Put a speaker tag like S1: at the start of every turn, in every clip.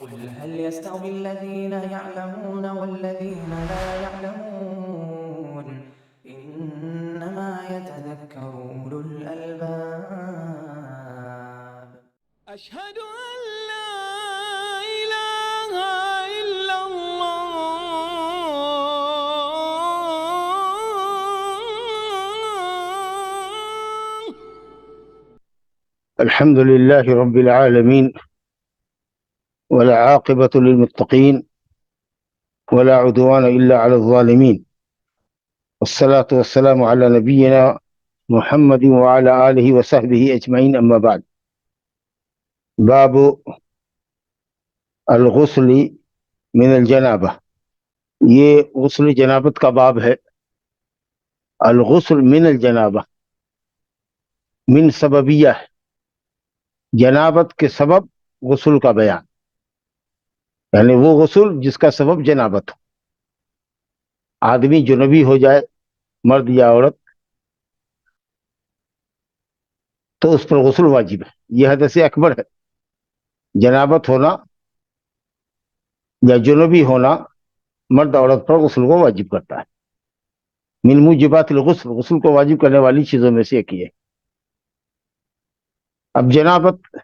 S1: قل هل يستوي الذين يعلمون والذين لا يعلمون إنما يتذكر أولو الألباب.
S2: أشهد أن لا إله إلا الله.
S3: الحمد لله رب العالمين، ولا عاقبة للمتقين ولا عدوان إلا على الظالمين، والصلاة والسلام على نبينا محمد وعلى آله وصحبه أجمعين، أما بعد. باب الغسل من الجنابہ، یہ غسل جنابت کا باب ہے۔ الغسل من الجنابہ من سببیہ ہے، جنابت کے سبب غسل کا بیان، یعنی وہ غسل جس کا سبب جنابت ہو۔ آدمی جنبی ہو جائے، مرد یا عورت، تو اس پر غسل واجب ہے۔ یہ حدث اکبر ہے۔ جنابت ہونا یا جنبی ہونا مرد عورت پر غسل کو واجب کرتا ہے۔ من موجبات الغسل، غسل کو واجب کرنے والی چیزوں میں سے ایک یہ ہے۔ اب جنابت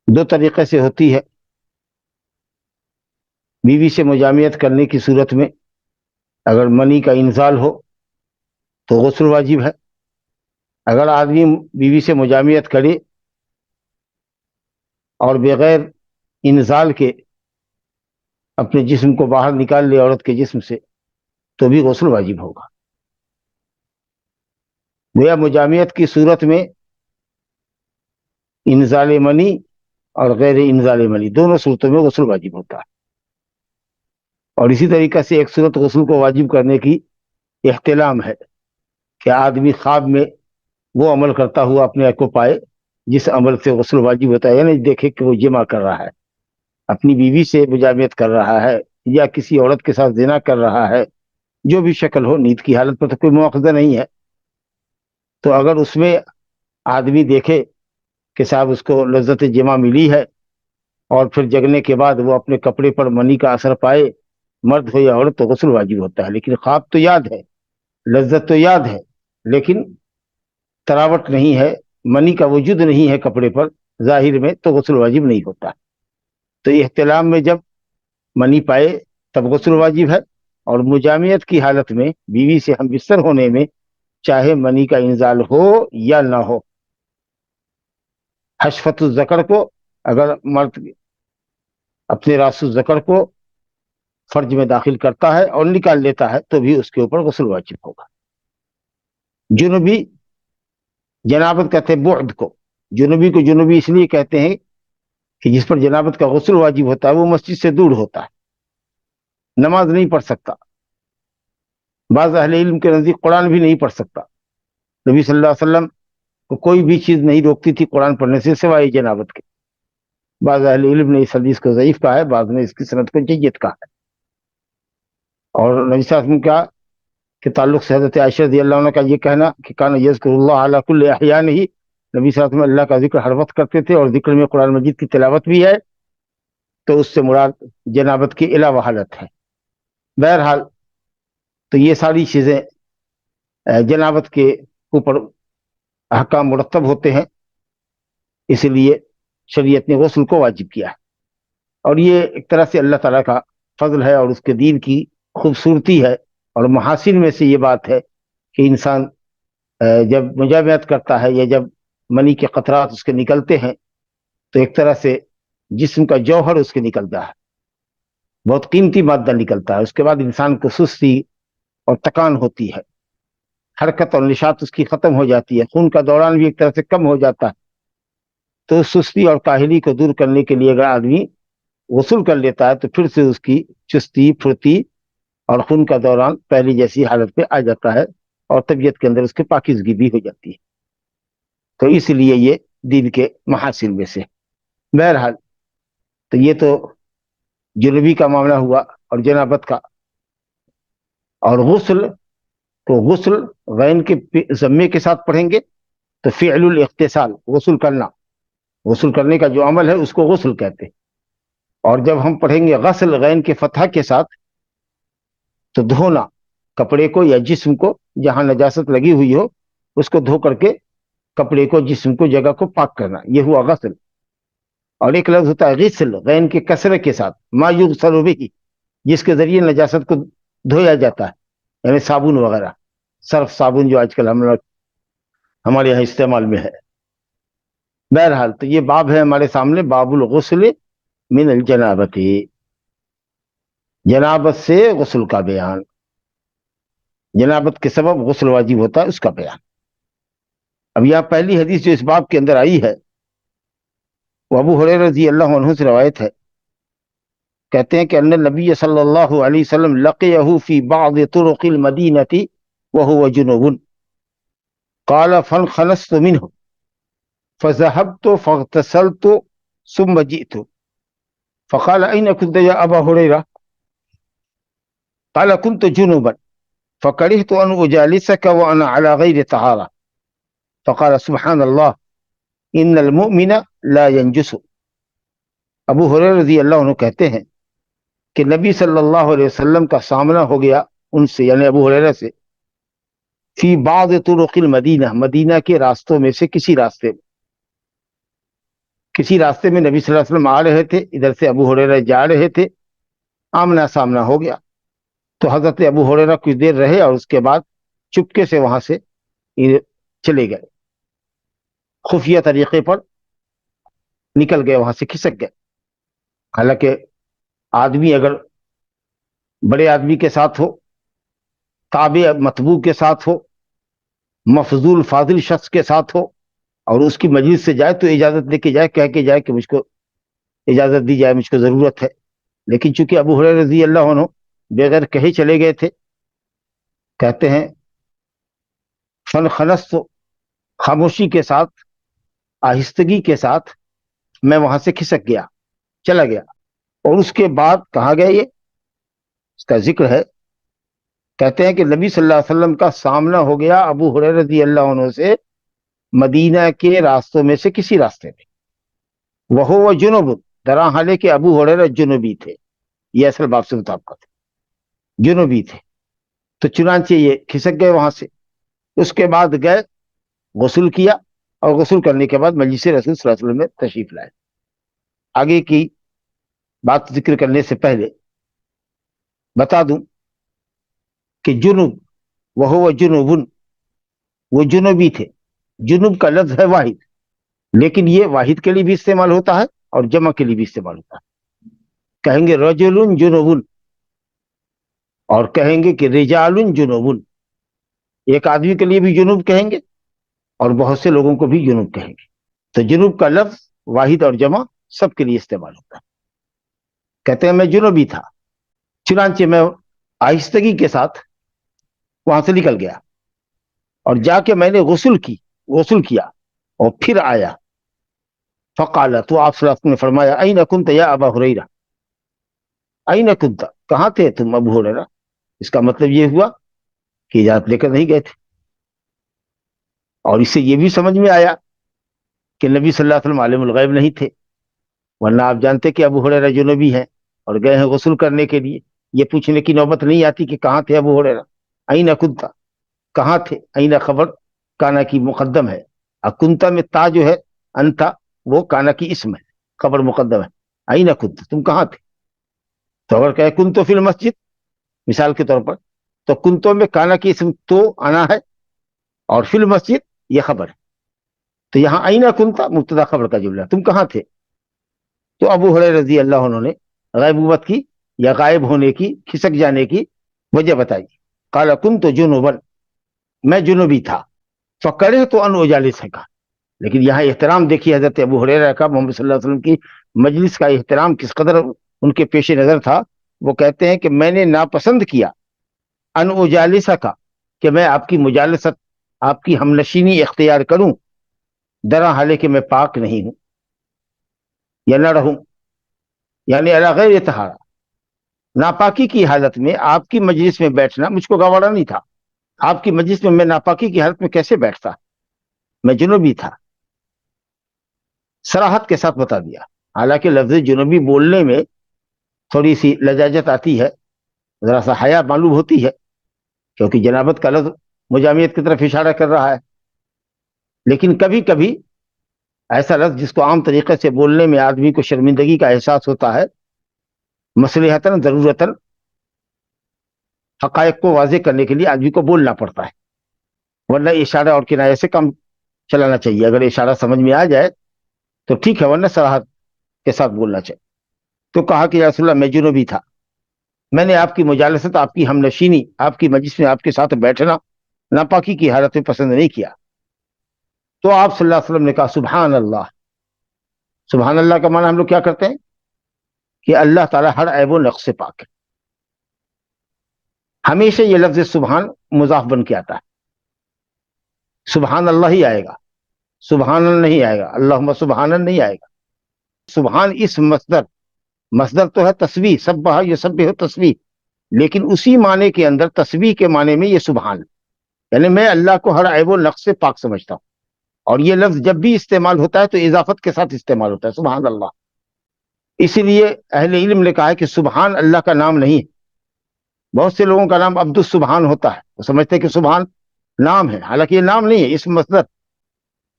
S3: دو طریقے سے ہوتی ہے۔ بیوی سے مجامعت کرنے کی صورت میں اگر منی کا انزال ہو تو غسل واجب ہے۔ اگر آدمی بیوی سے مجامعت کرے اور بغیر انزال کے اپنے جسم کو باہر نکال لے عورت کے جسم سے تو بھی غسل واجب ہوگا۔ گویا مجامعت کی صورت میں انزال منی اور غیر انزال منی دونوں صورتوں میں غسل واجب ہوتا ہے۔ اور اسی طریقے سے ایک صورت غسل کو واجب کرنے کی احتلام ہے کہ آدمی خواب میں وہ عمل کرتا ہوا اپنے آپ کو پائے جس عمل سے غسل واجب ہوتا ہے، یعنی دیکھے کہ وہ جمع کر رہا ہے، اپنی بیوی سے مجامعت کر رہا ہے یا کسی عورت کے ساتھ زنا کر رہا ہے، جو بھی شکل ہو، نیند کی حالت پر تو کوئی مواخذہ نہیں ہے۔ تو اگر اس میں آدمی دیکھے کہ صاحب اس کو لذت جمع ملی ہے اور پھر جگنے کے بعد وہ اپنے کپڑے پر منی کا اثر پائے، مرد ہو یا عورت، تو غسل واجب ہوتا ہے۔ لیکن خواب تو یاد ہے، لذت تو یاد ہے، لیکن تراوٹ نہیں ہے، منی کا وجود نہیں ہے کپڑے پر ظاہر میں، تو غسل واجب نہیں ہوتا۔ تو احتلام میں جب منی پائے تب غسل واجب ہے، اور مجامعت کی حالت میں بیوی سے ہم بستر ہونے میں چاہے منی کا انزال ہو یا نہ ہو، حشفت الذکر کو اگر مرد اپنے راس الذکر کو فرج میں داخل کرتا ہے اور نکال لیتا ہے تو بھی اس کے اوپر غسل واجب ہوگا۔ جنبی، جنابت کہتے ہیں بعد کو، جنبی کو جنبی اس لیے کہتے ہیں کہ جس پر جنابت کا غسل واجب ہوتا ہے وہ مسجد سے دور ہوتا ہے، نماز نہیں پڑھ سکتا، بعض اہل علم کے نزدیک قرآن بھی نہیں پڑھ سکتا۔ نبی صلی اللہ علیہ وسلم کو کوئی بھی چیز نہیں روکتی تھی قرآن پڑھنے سے سوائے جنابت کے۔ بعض اہل علم نے اس حدیث کو ضعیف کہا ہے، بعض نے اس کی سند کو جید کہا ہے۔ اور نبی صلی اللہ علیہ وسلم کا کے تعلق سے حضرت عائشہ رضی اللہ عنہ کا یہ کہنا کہ کان یذکر اللہ علی کل احیانہ، نبی صلی اللہ علیہ وسلم اللہ کا ذکر ہر وقت کرتے تھے، اور ذکر میں قرآن مجید کی تلاوت بھی ہے، تو اس سے مراد جنابت کی علاوہ حالت ہے۔ بہرحال تو یہ ساری چیزیں جنابت کے اوپر احکام مرتب ہوتے ہیں، اس لیے شریعت نے غسل کو واجب کیا ہے۔ اور یہ ایک طرح سے اللہ تعالیٰ کا فضل ہے اور اس کے دین کی خوبصورتی ہے، اور محاسن میں سے یہ بات ہے کہ انسان جب مجامعت کرتا ہے یا جب منی کے قطرات اس کے نکلتے ہیں تو ایک طرح سے جسم کا جوہر اس کے نکلتا ہے، بہت قیمتی مادہ نکلتا ہے۔ اس کے بعد انسان کو سستی اور تکان ہوتی ہے، حرکت اور نشاط اس کی ختم ہو جاتی ہے، خون کا دوران بھی ایک طرح سے کم ہو جاتا ہے۔ تو سستی اور کاہلی کو دور کرنے کے لیے اگر آدمی غسل کر لیتا ہے تو پھر سے اس کی چستی، پھرتی اور خون کا دوران پہلی جیسی حالت پہ آ جاتا ہے، اور طبیعت کے اندر اس کے پاکیزگی بھی ہو جاتی ہے۔ تو اس لیے یہ دین کے محاسن میں سے۔ بہرحال تو یہ تو جنبی کا معاملہ ہوا اور جنابت کا۔ اور غسل تو غسل غین کے ضمے کے ساتھ پڑھیں گے تو فعل الاغتسال، غسل کرنا، غسل کرنے کا جو عمل ہے اس کو غسل کہتے ہیں. اور جب ہم پڑھیں گے غسل غین کے فتح کے ساتھ تو دھونا کپڑے کو یا جسم کو جہاں نجاست لگی ہوئی ہو اس کو دھو کر کے کپڑے کو جسم کو جگہ کو پاک کرنا، یہ ہوا غسل. اور ایک لفظ ہوتا ہے غسل غین کے کسرے کے ساتھ، ما یغسل بہ، جس کے ذریعے نجاست کو دھویا جاتا ہے، یعنی صابن وغیرہ، صرف صابن جو آج کل ہمارے یہاں استعمال میں ہے. بہرحال تو یہ باب ہے ہمارے سامنے، باب الغسل من الجنابت، جنابت سے غسل کا بیان، جنابت کے سبب غسل واجب ہوتا ہے اس کا بیان. اب یہاں پہلی حدیث جو اس باب کے اندر آئی ہے وہ ابو ہریرہ رضی اللہ عنہ سے روایت ہے. کہتے ہیں کہ ان نبی صلی اللہ علیہ وسلم لقیہ فی بعض طرق المدینہ وهو جنوب قال فانخنست منه فذهبت فاغتسلت ثم جئت فقال أين كنت يا أبا هريرة؟ قال كنت جنوبا فكرهت أن أجالسك وأنا على غير طهارة فقال سبحان الله إن المؤمن لا ينجس. ابو ہریرہ رضی اللہ عنہ کہتے ہیں کہ نبی صلی اللہ علیہ وسلم کا سامنا ہو گیا ان سے، یعنی ابو ہریرہ سے، فی بعض طرق المدینہ، مدینہ کے راستوں میں سے کسی راستے میں، کسی راستے میں نبی صلی اللہ علیہ وسلم آ رہے تھے، ادھر سے ابو ہریرہ جا رہے تھے، آمنا سامنا ہو گیا. تو حضرت ابو ہریرہ کچھ دیر رہے اور اس کے بعد چپکے سے وہاں سے چلے گئے، خفیہ طریقے پر نکل گئے، وہاں سے کھسک گئے. حالانکہ آدمی اگر بڑے آدمی کے ساتھ ہو، تابع مطبوع کے ساتھ ہو، مفضول فاضل شخص کے ساتھ ہو اور اس کی مجلس سے جائے تو اجازت لے کے جائے، کہہ کے جائے کہ مجھ کو اجازت دی جائے، مجھ کو ضرورت ہے. لیکن چونکہ ابو ہریرہ رضی اللہ عنہ بغیر کہے چلے گئے تھے، کہتے ہیں فنخنست، خاموشی کے ساتھ، آہستگی کے ساتھ میں وہاں سے کھسک گیا، چلا گیا. اور اس کے بعد کہاں گئے، یہ اس کا ذکر ہے. کہتے ہیں کہ نبی صلی اللہ علیہ وسلم کا سامنا ہو گیا ابو ہریرہ رضی اللہ عنہ سے مدینہ کے راستوں میں سے کسی راستے میں، وہو جنوب، درا حالے کہ ابو ہریرہ جنوبی تھے، یہ اصل باب سے مطابقت ہے، جنوبی تھے. تو چنانچہ یہ کھسک گئے وہاں سے. اس کے بعد گئے، غسل کیا، اور غسل کرنے کے بعد مجلس رسول صلی اللہ علیہ وسلم میں تشریف لائے. آگے کی بات ذکر کرنے سے پہلے بتا دوں کہ جنوب، وہو جنوبن، وہ جنوبی تھے. جنوب کا لفظ ہے واحد، لیکن یہ واحد کے لیے بھی استعمال ہوتا ہے اور جمع کے لیے بھی استعمال ہوتا ہے. کہیں گے رجل جنوبن اور کہیں گے کہ رجال جنوبن، ایک آدمی کے لیے بھی جنوب کہیں گے اور بہت سے لوگوں کو بھی جنوب کہیں گے. تو جنوب کا لفظ واحد اور جمع سب کے لیے استعمال ہوتا ہے. کہتے ہیں میں جنوبی تھا، چنانچہ میں آہستگی کے ساتھ وہاں سے نکل گیا اور جا کے میں نے غسل کیا اور پھر آیا. فقال، تو آپ صلی اللہ علیہ وسلم نے فرمایا این کنت یا ابا ہریرہ، این کنت، کہاں تھے تم ابو ہریرہ. اس کا مطلب یہ ہوا کہ اجازت لے کر نہیں گئے تھے. اور اس سے یہ بھی سمجھ میں آیا کہ نبی صلی اللہ علیہ وسلم عالم الغیب نہیں تھے، ورنہ آپ جانتے کہ ابو ہریرہ جنوبی ہیں اور گئے ہیں غسل کرنے کے لیے، یہ پوچھنے کی نوبت نہیں آتی کہ کہاں تھے ابو ہریرہ. این کنت، کہاں تھے، این خبر کانا کی مقدم ہے، کنتا میں تا جو ہے انتا وہ کانا کی اسم ہے، خبر مقدم ہے. این کنت، تم کہاں تھے. تو اگر کہے کنتو فی المسجد مثال کے طور پر، تو کنتو میں کانا کی اسم تو آنا ہے اور فی المسجد یہ خبر ہے. تو یہاں این کنتا مبتدا خبر کا جملہ، تم کہاں تھے. تو ابو ہریرہ رضی اللہ عنہ نے غیبوبت کی یا غائب ہونے کی، کھسک جانے کی وجہ بتائی. قال کنت جنوبا، میں جنوبی تھا. فکرہت ان اجالسک، لیکن یہاں احترام دیکھیے حضرت ابو ہریرہ کا محمد صلی اللہ علیہ وسلم کی مجلس کا احترام کس قدر ان کے پیش نظر تھا. وہ کہتے ہیں کہ میں نے ناپسند کیا ان اجالسک، کہ میں آپ کی مجالست، آپ کی ہمنشینی اختیار کروں، درا حالے کہ میں پاک نہیں ہوں یا نہ رہوں، یعنی علی غیر طہارہ، ناپاکی کی حالت میں آپ کی مجلس میں بیٹھنا مجھ کو گوارا نہیں تھا. آپ کی مجلس میں میں ناپاکی کی حالت میں کیسے بیٹھتا، میں جنوبی تھا. صراحت کے ساتھ بتا دیا. حالانکہ لفظ جنوبی بولنے میں تھوڑی سی لجاجت آتی ہے, ذرا سا حیا معلوم ہوتی ہے, کیونکہ جنابت کا لفظ مجامعت کی طرف اشارہ کر رہا ہے. لیکن کبھی کبھی ایسا لفظ جس کو عام طریقے سے بولنے میں آدمی کو شرمندگی کا احساس ہوتا ہے, مصلحتاً ضرورتاً حقائق کو واضح کرنے کے لیے آدمی کو بولنا پڑتا ہے, ورنہ اشارہ اور کنایہ سے کم چلانا چاہیے. اگر اشارہ سمجھ میں آ جائے تو ٹھیک ہے, ورنہ صراحت کے ساتھ بولنا چاہیے. تو کہا کہ یا رسول اللہ میں جنوبی تھا, میں نے آپ کی مجالست, آپ کی ہم نشینی, آپ کی مجلس میں آپ کے ساتھ بیٹھنا ناپاکی کی حالت میں پسند نہیں کیا. تو آپ صلی اللہ علیہ وسلم نے کہا سبحان اللہ. سبحان اللہ کا معنی ہم لوگ کیا کرتے ہیں کہ اللہ تعالیٰ ہر عیب و نقص سے پاک ہے. ہمیشہ یہ لفظ سبحان مضاف بن کے آتا ہے, سبحان اللہ ہی آئے گا, سبحان اللہ نہیں آئے گا, اللہم سبحان نہیں آئے گا. سبحان اس مصدر تو ہے تسبیح, سبح یسبح تسبیح, لیکن اسی معنی کے اندر تسبیح کے معنی میں یہ سبحان, یعنی میں اللہ کو ہر عیب و نقص سے پاک سمجھتا ہوں. اور یہ لفظ جب بھی استعمال ہوتا ہے تو اضافت کے ساتھ استعمال ہوتا ہے, سبحان اللہ. اسی لیے اہل علم نے کہا ہے کہ سبحان اللہ کا نام نہیں ہے. بہت سے لوگوں کا نام عبد السبحان ہوتا ہے, وہ سمجھتے ہیں کہ سبحان نام ہے, حالانکہ یہ نام نہیں ہے, اس مصدر.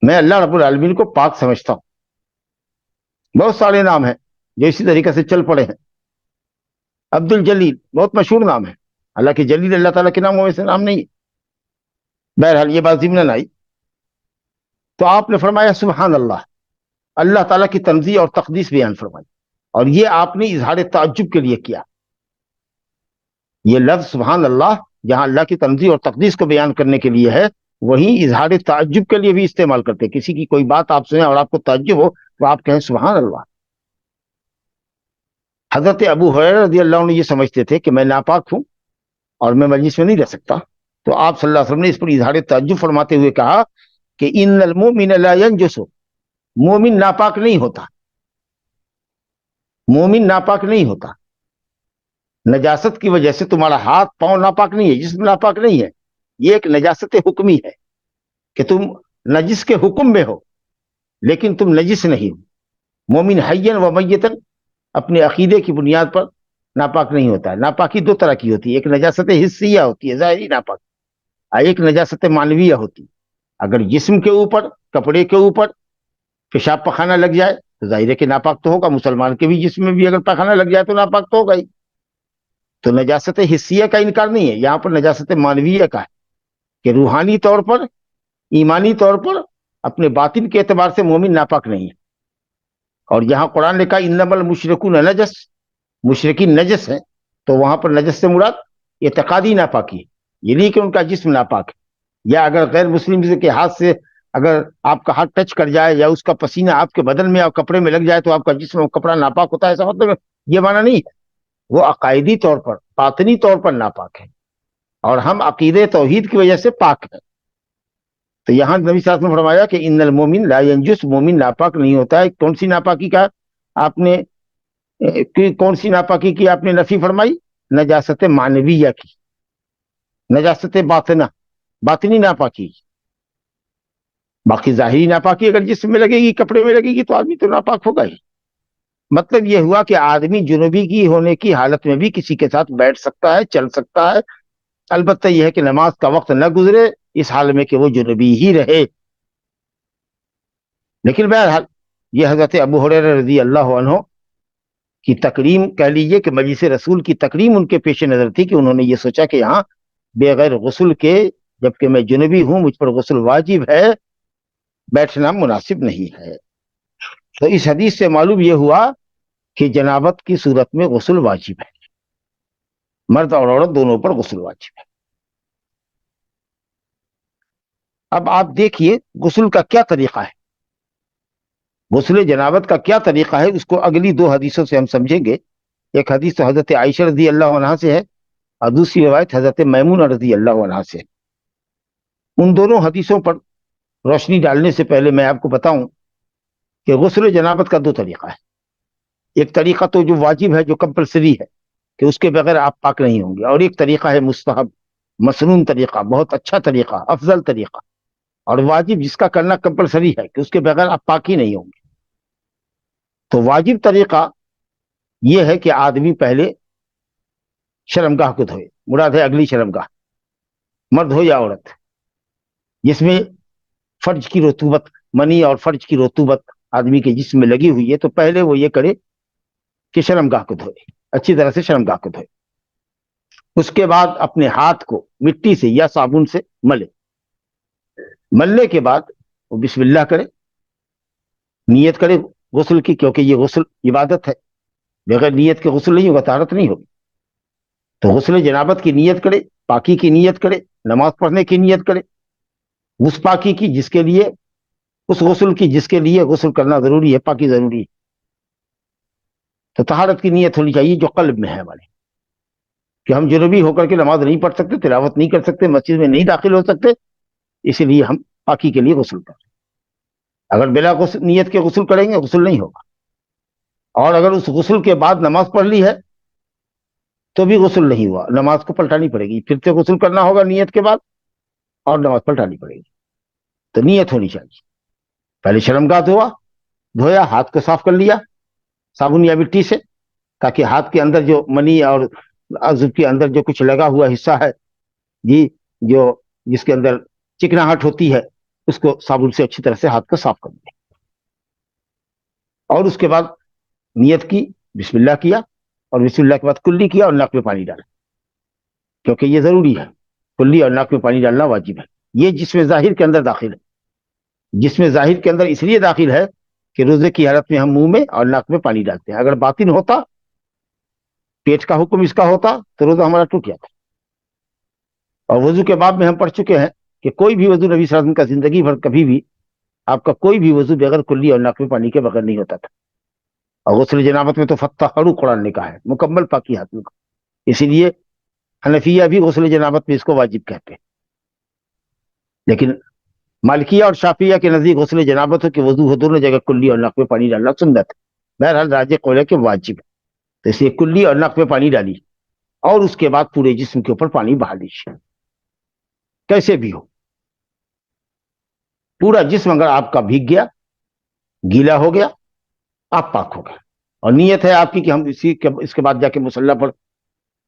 S3: میں اللہ رب العالمین کو پاک سمجھتا ہوں. بہت سارے نام ہیں جو اسی طریقے سے چل پڑے ہیں. عبد الجلیل بہت مشہور نام ہے, حالانکہ جلیل اللہ تعالیٰ کے ناموں میں سے نام نہیں ہے. بہرحال یہ بات ضمن آئی. تو آپ نے فرمایا سبحان اللہ, اللہ تعالیٰ کی تنزیہ اور تقدیس بیان فرمائی, اور یہ آپ نے اظہار تعجب کے لیے کیا. یہ لفظ سبحان اللہ جہاں اللہ کی تنزیہ اور تقدیس کو بیان کرنے کے لیے ہے, وہیں اظہار تعجب کے لیے بھی استعمال کرتے. کسی کی کوئی بات آپ سنیں اور آپ کو تعجب ہو تو آپ کہیں سبحان اللہ. حضرت ابو ہریرہ رضی اللہ عنہ یہ سمجھتے تھے کہ میں ناپاک ہوں اور میں مجلس میں نہیں رہ سکتا. تو آپ صلی اللہ علیہ وسلم نے اس پر اظہار تعجب فرماتے ہوئے کہا کہ ان المؤمن لا ينجس, مومن ناپاک نہیں ہوتا, مومن ناپاک نہیں ہوتا. نجاست کی وجہ سے تمہارا ہاتھ پاؤں ناپاک نہیں ہے, جسم ناپاک نہیں ہے. یہ ایک نجاست حکمی ہے کہ تم نجس کے حکم میں ہو لیکن تم نجس نہیں ہو. مومن حیاً و میتاً اپنے عقیدے کی بنیاد پر ناپاک نہیں ہوتا ہے. ناپاکی دو طرح کی ہوتی ہے, ایک نجاست حسیہ ہوتی ہے, ظاہری ناپاک, ایک نجاست معنویہ ہوتی ہے. اگر جسم کے اوپر, کپڑے کے اوپر پیشاب پخانہ لگ جائے تو ظاہر ہے کہ ناپاک تو ہوگا. مسلمان کے بھی جسم میں بھی اگر پخانہ لگ جائے تو ناپاک تو ہوگا ہی. تو نجاست حسیہ کا انکار نہیں ہے, یہاں پر نجاست معنویہ کا ہے کہ روحانی طور پر, ایمانی طور پر, اپنے باطن کے اعتبار سے مومن ناپاک نہیں ہے. اور یہاں قرآن نے کہا انما المشرکون نجس, مشرکین نجس ہیں, تو وہاں پر نجس سے مراد اعتقادی ناپاکی ہے, یہ نہیں کہ ان کا جسم ناپاک ہے. یا اگر غیر مسلم کے ہاتھ سے اگر آپ کا ہاتھ ٹچ کر جائے یا اس کا پسینہ آپ کے بدن میں اور کپڑے میں لگ جائے تو آپ کا جسم اور کپڑا ناپاک ہوتا ہے, ایسا مطلب یہ معنی نہیں ہے. وہ عقائدی طور پر, باطنی طور پر ناپاک ہے, اور ہم عقیدے توحید کی وجہ سے پاک ہیں. تو یہاں نبی صلی اللہ علیہ وسلم نے فرمایا کہ ان المومن لا ینجس, مومن ناپاک نہیں ہوتا ہے. کون سی ناپاکی کا آپ نے, کون سی ناپاکی کی آپ نے نفی فرمائی؟ نجاست معنویہ کی, نجاست باطنہ, باطنی ناپاکی. باقی ظاہری ناپاکی اگر جسم میں لگے گی, کپڑے میں لگے گی, تو آدمی تو ناپاک ہوگا ہی. مطلب یہ ہوا کہ آدمی جنوبی کی ہونے کی حالت میں بھی کسی کے ساتھ بیٹھ سکتا ہے, چل سکتا ہے. البتہ یہ ہے کہ نماز کا وقت نہ گزرے اس حال میں کہ وہ جنوبی ہی رہے. لیکن بہرحال یہ حضرت ابو ہریرہ رضی اللہ عنہ کی تکریم کہہ لیجئے کہ مجلس رسول کی تکریم ان کے پیش نظر تھی, کہ انہوں نے یہ سوچا کہ یہاں بغیر غسل کے, جبکہ میں جنوبی ہوں, مجھ پر غسل واجب ہے, بیٹھنا مناسب نہیں ہے. تو اس حدیث سے معلوم یہ ہوا کہ جنابت کی صورت میں غسل واجب ہے, مرد اور عورت دونوں پر غسل واجب ہے. اب آپ دیکھیے غسل کا کیا طریقہ ہے, غسل جنابت کا کیا طریقہ ہے, اس کو اگلی دو حدیثوں سے ہم سمجھیں گے. ایک حدیث تو حضرت عائشہ رضی اللہ عنہا سے ہے, اور دوسری روایت حضرت میمونہ رضی اللہ عنہا سے. ان دونوں حدیثوں پر روشنی ڈالنے سے پہلے میں آپ کو بتاؤں کہ غسل جنابت کا دو طریقہ ہے. ایک طریقہ تو جو واجب ہے, جو کمپلسری ہے, کہ اس کے بغیر آپ پاک نہیں ہوں گے, اور ایک طریقہ ہے مستحب, مسنون طریقہ, بہت اچھا طریقہ, افضل طریقہ. اور واجب جس کا کرنا کمپلسری ہے کہ اس کے بغیر آپ پاک ہی نہیں ہوں گے. تو واجب طریقہ یہ ہے کہ آدمی پہلے شرمگاہ کو دھوئے، مراد ہے اگلی شرمگاہ، مرد ہو یا عورت، جس میں فرج کی رطوبت، منی اور فرج کی رطوبت آدمی کے جسم میں لگی ہوئی ہے، تو پہلے وہ یہ کرے کہ شرمگاہ کو دھوئے، اچھی طرح سے شرمگاہ کو دھوئے۔ اس کے بعد اپنے ہاتھ کو مٹی سے یا صابن سے ملے، ملنے کے بعد وہ بسم اللہ کرے، نیت کرے غسل کی، کیونکہ یہ غسل عبادت ہے، بغیر نیت کے غسل نہیں ہوگا، طہارت نہیں ہوگی۔ تو غسل جنابت کی نیت کرے، پاکی کی نیت کرے، نماز پڑھنے کی نیت کرے، اس پاکی کی جس کے لیے، اس غسل کی جس کے لیے غسل کرنا ضروری ہے، پاکی ضروری ہے۔ تو طہارت کی نیت ہونی چاہیے جو قلب میں ہے ہمارے، کہ ہم جنوبی ہو کر کے نماز نہیں پڑھ سکتے، تلاوت نہیں کر سکتے، مسجد میں نہیں داخل ہو سکتے، اسی لیے ہم پاکی کے لیے غسل کریں۔ اگر بلا غسل نیت کے غسل کریں گے غسل نہیں ہوگا، اور اگر اس غسل کے بعد نماز پڑھ لی ہے تو بھی غسل نہیں ہوا، نماز کو پلٹانی پڑے گی، پھر سے غسل کرنا ہوگا نیت کے بعد اور نماز پلٹانی پڑے گی۔ تو نیت ہونی چاہیے، پہلے شرمگاہ دھویا، ہاتھ کو صاف کر لیا صابن یا مٹی سے، تاکہ ہاتھ کے اندر جو منی اور عضو کے اندر جو کچھ لگا ہوا حصہ ہے جی، جو جس کے اندر چکناہٹ ہوتی ہے، اس کو صابن سے اچھی طرح سے ہاتھ کو صاف کر لیا، اور اس کے بعد نیت کی، بسم اللہ کیا، اور بسم اللہ کے بعد کلی کیا اور ناک میں پانی ڈالا، کیونکہ یہ ضروری ہے، کلی اور ناک میں پانی ڈالنا واجب ہے۔ یہ جسم ظاہر کے اندر داخل ہے، جسم ظاہر کے اندر اس لیے داخل ہے کہ روزے کی حالت میں ہم منہ میں اور ناک میں پانی ڈالتے ہیں، اگر باطن ہوتا، پیٹ کا حکم اس کا ہوتا تو روزہ ہمارا ٹوٹ جاتا۔ اور وضو کے باب میں ہم پڑھ چکے ہیں کہ کوئی بھی وضو نبی صلی اللہ علیہ وسلم کا زندگی بھر کبھی بھی، آپ کا کوئی بھی وضو بغیر کلی اور ناک میں پانی کے بغیر نہیں ہوتا تھا۔ اور غسل جنابت میں تو فتحروا قرآن نے کہا ہے، مکمل پاکی حاصل کا، اسی لیے حنفیہ بھی غسل جنابت میں اس کو واجب کہتے ہیں، لیکن مالکیہ اور شافعیہ کے نزدیک غسل جنابت ہو کہ وضو ہو، دونوں جگہ کلی اور ناک میں پانی ڈالنا سنت ہے، بہرحال راجح قول ہے کہ واجب ہے، تو اس لیے کلی اور ناک میں پانی ڈالی، اور اس کے بعد پورے جسم کے اوپر پانی بہا لیجیے، کیسے بھی ہو، پورا جسم اگر آپ کا بھیگ گیا، گیلا ہو گیا، آپ پاک ہو گئے، اور نیت ہے آپ کی کہ ہم اس کے بعد جا کے مصلی پر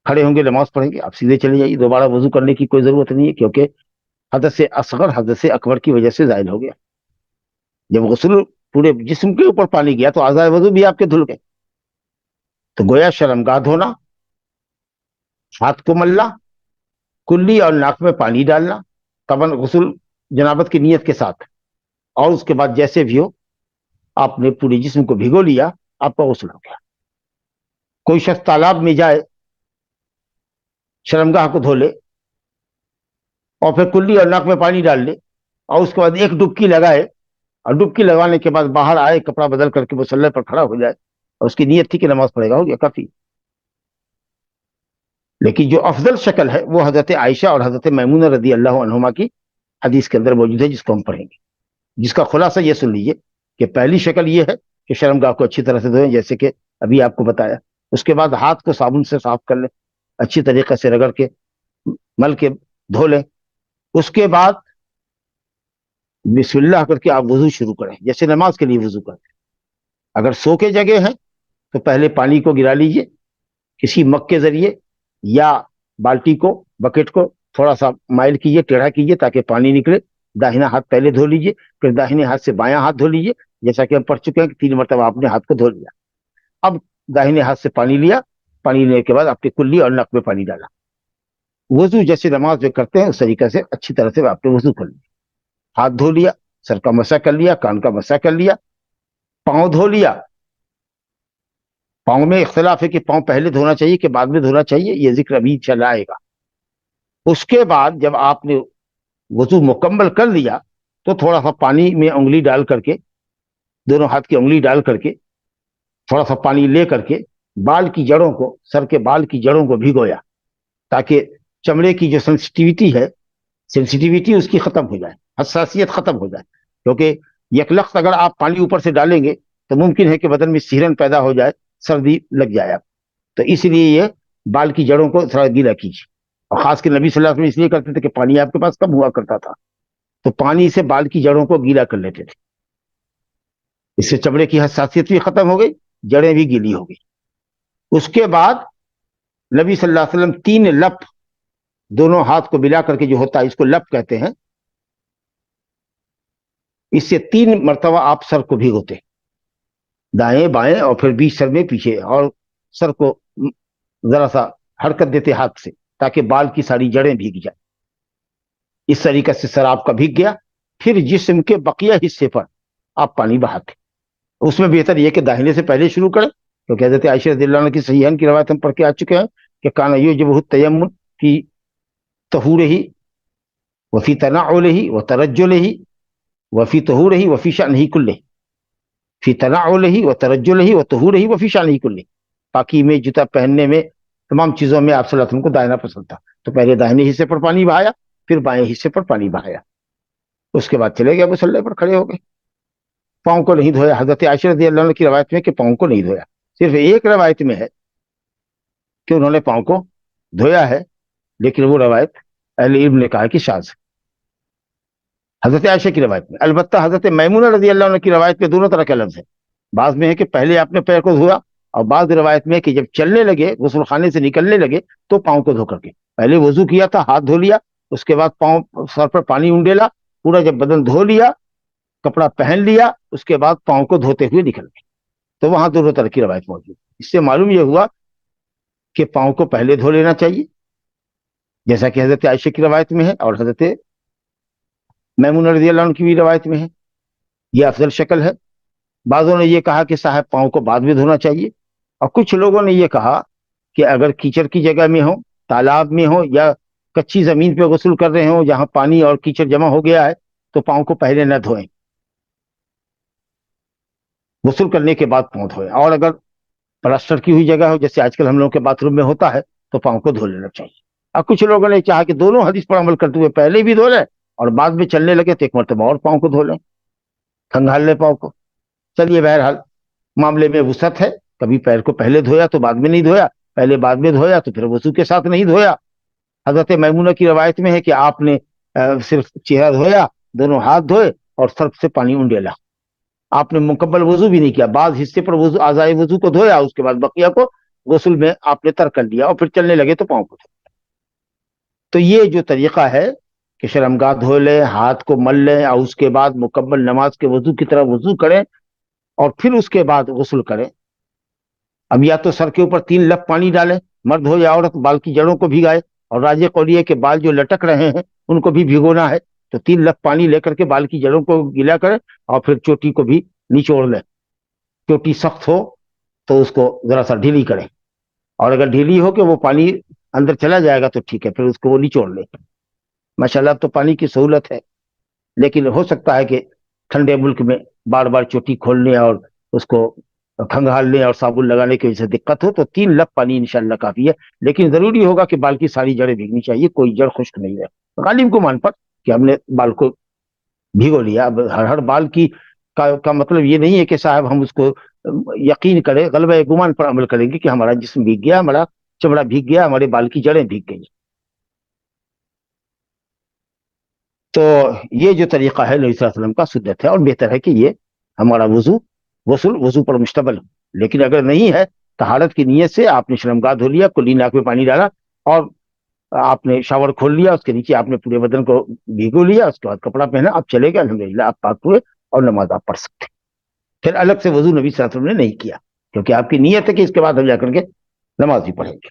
S3: کھڑے ہوں گے، نماز پڑھیں گے، آپ سیدھے چلے جائیے، دوبارہ وضو کرنے کی کوئی ضرورت نہیں ہے، کیونکہ حدث اصغر حدث اکبر کی وجہ سے زائل ہو گیا۔ جب غسل پورے جسم کے اوپر پانی گیا تو اعضاء وضو بھی آپ کے دھل گئے، تو گویا شرمگاہ دھونا، ہاتھ کو ملنا، کلی اور ناک میں پانی ڈالنا، طبعاً غسل جنابت کی نیت کے ساتھ، اور اس کے بعد جیسے بھی ہو آپ نے پورے جسم کو بھگو لیا، آپ کا غسل ہو گیا۔ کوئی شخص تالاب میں جائے، شرمگاہ کو دھو لے، اور پھر کلی اور ناک میں پانی ڈال لے، اور اس کے بعد ایک ڈبکی لگائے، اور ڈبکی لگانے کے بعد باہر آئے، کپڑا بدل کر کے مصلی پر کھڑا ہو جائے، اور اس کی نیت تھی کہ نماز پڑھے گا، ہو گیا کافی۔ لیکن جو افضل شکل ہے وہ حضرت عائشہ اور حضرت میمونہ رضی اللہ عنہما کی حدیث کے اندر موجود ہے، جس کو ہم پڑھیں گے، جس کا خلاصہ یہ سن لیجئے کہ پہلی شکل یہ ہے کہ شرمگاہ کو اچھی طرح سے دھوئیں، جیسے کہ ابھی آپ کو بتایا، اس کے بعد ہاتھ کو صابن سے صاف کر لیں، اچھی طریقے سے رگڑ کے مل کے دھو لیں، اس کے بعد بسم اللہ کر کے آپ وضو شروع کریں، جیسے نماز کے لیے وضو کریں۔ اگر سو کے جگہ ہیں تو پہلے پانی کو گرا لیجئے کسی مگ کے ذریعے، یا بالٹی کو، بکٹ کو تھوڑا سا مائل کیجئے، ٹیڑھا کیجئے تاکہ پانی نکلے، داہنا ہاتھ پہلے دھو لیجئے، پھر داہنے ہاتھ سے بایاں ہاتھ دھو لیجئے، جیسا کہ ہم پڑھ چکے ہیں کہ 3 مرتبہ آپ نے ہاتھ کو دھو لیا۔ اب داہنے ہاتھ سے پانی لیا، پانی لینے کے بعد آپ نے کلی اور ناک میں پانی ڈالا، وضو جیسے نماز میں کرتے ہیں اس طریقے سے اچھی طرح سے آپ نے وضو کر لیا، ہاتھ دھو لیا، سر کا مسح کر لیا، کان کا مسح کر لیا، پاؤں دھو لیا۔ پاؤں میں اختلاف ہے کہ پاؤں پہلے دھونا چاہیے کہ بعد میں دھونا چاہیے، یہ ذکر ابھی چلا آئے گا۔ اس کے بعد جب آپ نے وضو مکمل کر لیا تو تھوڑا سا پانی میں انگلی ڈال کر کے، دونوں ہاتھ کی انگلی ڈال کر کے تھوڑا سا پانی لے کر کے بال کی جڑوں کو، سر کے بال کی جڑوں کو بھگویا، تاکہ چمڑے کی جو سینسٹیویٹی اس کی ختم ہو جائے، حساسیت ختم ہو جائے، کیونکہ یکلخت اگر آپ پانی اوپر سے ڈالیں گے تو ممکن ہے کہ بدن میں سیرن پیدا ہو جائے، سردی لگ جائے آپ، تو اس لیے یہ بال کی جڑوں کو تھوڑا گیلا کیجیے، اور خاص کر نبی صلی اللہ علیہ وسلم اس لیے کرتے تھے کہ پانی آپ کے پاس کم ہوا کرتا تھا، تو پانی سے بال کی جڑوں کو گیلا کر لیتے تھے۔ اس سے چمڑے کی حساسیت بھی ختم ہو گئی، جڑیں بھی گیلی ہو گئی۔ اس کے بعد نبی صلی اللہ علیہ وسلم 3 لپ دونوں ہاتھ کو ملا کر کے جو ہوتا ہے اس کو لپ کہتے ہیں، اس سے 3 مرتبہ آپ سر کو بھگوتے، دائیں بائیں اور پھر بیچ سر میں پیچھے، اور سر کو ذرا سا حرکت دیتے ہاتھ سے تاکہ بال کی ساری جڑیں بھیگ جائیں۔ اس طریقے سے سر آپ کا بھیگ گیا، پھر جسم کے بقیہ حصے پر آپ پانی بہاتے۔ اس میں بہتر یہ کہ داہنے سے پہلے شروع کریں، کیونکہ حضرت عائشہ رضی اللہ عنہ کی صحیحین کی روایت ہم پڑھ کے آ چکے ہیں کہ کانا یوجبہ التیمم فی طہورہ وفی تنعلہ وترجلہ وفی طہورہ وفی شأنہ کلہ، فی تنعلہ وترجلہ وطہورہ وفی شأنہ کلہ۔ پاکی میں، جوتا پہننے میں، تمام چیزوں میں آپ صلی اللہ علیہ وسلم کو دائنا پسند تھا، تو پہلے دائنے حصے پر پانی بہایا، پھر بائیں حصے پر پانی بہایا، اس کے بعد چلے گئے مصلی پر کھڑے ہو گئے۔ پاؤں کو نہیں دھویا، حضرت عائشہ رضی اللہ عنہ کی روایت میں کہ پاؤں کو نہیں دھویا، صرف ایک روایت میں ہے کہ انہوں نے پاؤں کو دھویا ہے، لیکن وہ روایت اہل علم نے کہا کہ شاذ ہے حضرت عائشہ کی روایت میں۔ البتہ حضرت میمونہ رضی اللہ عنہ کی روایت میں دونوں طرح کے لفظ ہیں، بعض میں ہے کہ پہلے آپ نے پیر کو دھویا، اور بعض روایت میں کہ جب چلنے لگے، غسل خانے سے نکلنے لگے تو پاؤں کو دھو کر کے، پہلے وضو کیا تھا، ہاتھ دھو لیا، اس کے بعد پاؤں سر پر پانی انڈیلا، پورا جب بدن دھو لیا، کپڑا پہن لیا، اس کے بعد پاؤں کو دھوتے ہوئے نکل گئے۔ تو وہاں دونوں طرح کی روایت موجود۔ اس سے معلوم یہ ہوا کہ پاؤں کو پہلے دھو لینا چاہیے، جیسا کہ حضرت عائشہ کی روایت میں ہے اور حضرت میمونہ رضی اللہ عنہ کی بھی روایت میں ہے، یہ افضل شکل ہے۔ بعضوں نے یہ کہا کہ صاحب پاؤں کو بعد میں دھونا چاہیے، اور کچھ لوگوں نے یہ کہا کہ اگر کیچڑ کی جگہ میں ہو، تالاب میں ہو، یا کچی زمین پہ غسل کر رہے ہوں جہاں پانی اور کیچڑ جمع ہو گیا ہے، تو پاؤں کو پہلے نہ دھوئیں، غسل کرنے کے بعد پاؤں دھوئیں۔ اور اگر پلاسٹر کی ہوئی جگہ ہو، جیسے آج کل ہم لوگوں کے باتھ روم میں ہوتا ہے، تو پاؤں کو دھو لینا چاہیے۔ اور کچھ لوگوں نے چاہا کہ دونوں حدیث پر عمل کرتے ہوئے پہلے بھی دھو لیں، اور بعد میں چلنے لگے تو ایک مرتبہ اور پاؤں کو دھو لیں، کھنگال لیں پاؤں کو۔ چلیے بہرحال معاملے میں وسعت ہے، کبھی پیر کو پہلے دھویا تو بعد میں نہیں دھویا، پہلے بعد میں دھویا تو پھر وضو کے ساتھ نہیں دھویا۔ حضرت میمونہ کی روایت میں ہے کہ آپ نے صرف چہرہ دھویا، دونوں ہاتھ دھوئے اور سر سے پانی انڈیلا، آپ نے مکمل وضو بھی نہیں کیا، بعض حصے پر وضو اعضائے وضو کو دھویا، اس کے بعد بقیہ کو غسل میں آپ نے ترک کر دیا، اور پھر چلنے لگے تو پاؤں کو دھویا۔ تو یہ جو طریقہ ہے کہ شرمگاہ دھو لیں، ہاتھ کو مل لیں، اور اس کے بعد مکمل نماز کے وضو کی طرح وضو کریں، اور پھر اس کے بعد غسل کریں۔ اب یا تو سر کے اوپر 3 لپ پانی ڈالیں، مرد ہو یا عورت، بال کی جڑوں کو بھگائے، اور راجح قول یہ کہ بال جو لٹک رہے ہیں ان کو بھی بھگونا ہے، تو 3 لپ پانی لے کر کے بال کی جڑوں کو گیلا کریں، اور پھر چوٹی کو بھی نچوڑ لیں۔ چوٹی سخت ہو تو اس کو ذرا سا ڈھیلی کریں، اور اگر ڈھیلی ہو کہ وہ پانی اندر چلا جائے گا تو ٹھیک ہے، پھر اس کو وہ نچوڑ لیں۔ ماشاءاللہ اب تو پانی کی سہولت ہے، لیکن ہو سکتا ہے کہ ٹھنڈے ملک میں بار بار چوٹی کھولنے اور اس کو کھنگالنے اور صابن لگانے کی وجہ سے دقت ہو، تو 3 لپ پانی انشاءاللہ کافی ہے، لیکن ضروری ہوگا کہ بال کی ساری جڑیں بھیگنی چاہیے، کوئی جڑ خشک نہیں رہے، غالب گمان پر کہ ہم نے بال کو بھیگو لیا۔ اب ہر بال کی کا مطلب یہ نہیں ہے کہ صاحب ہم اس کو یقین کریں، غلبہ گمان پر عمل کریں گے کہ ہمارا جسم بھیگ گیا، ہمارا چمڑا بھیگ گیا، ہمارے بال کی جڑیں بھیگ گئی۔ تو یہ جو طریقہ ہے نبی صلی اللہ علیہ وسلم کا سنت ہے، اور بہتر ہے کہ یہ ہمارا وضو پر مشتمل ہو۔ لیکن اگر نہیں ہے، طہارت کی نیت سے آپ نے شرمگاہ دھو لیا، کلی ناک میں پانی ڈالا، اور آپ نے شاور کھول لیا، اس کے نیچے آپ نے پورے بدن کو بھیگو لیا، اس کے بعد کپڑا پہنا، آپ چلے گئے، الحمدللہ آپ پاک ہوئے اور نماز آپ پڑھ سکتے۔ پھر الگ سے وضو نبی صلی اللہ علیہ وسلم نے نہیں کیا، کیونکہ آپ کی نیت ہے کہ اس کے بعد ہم جا کر کے نماز بھی پڑھیں گے۔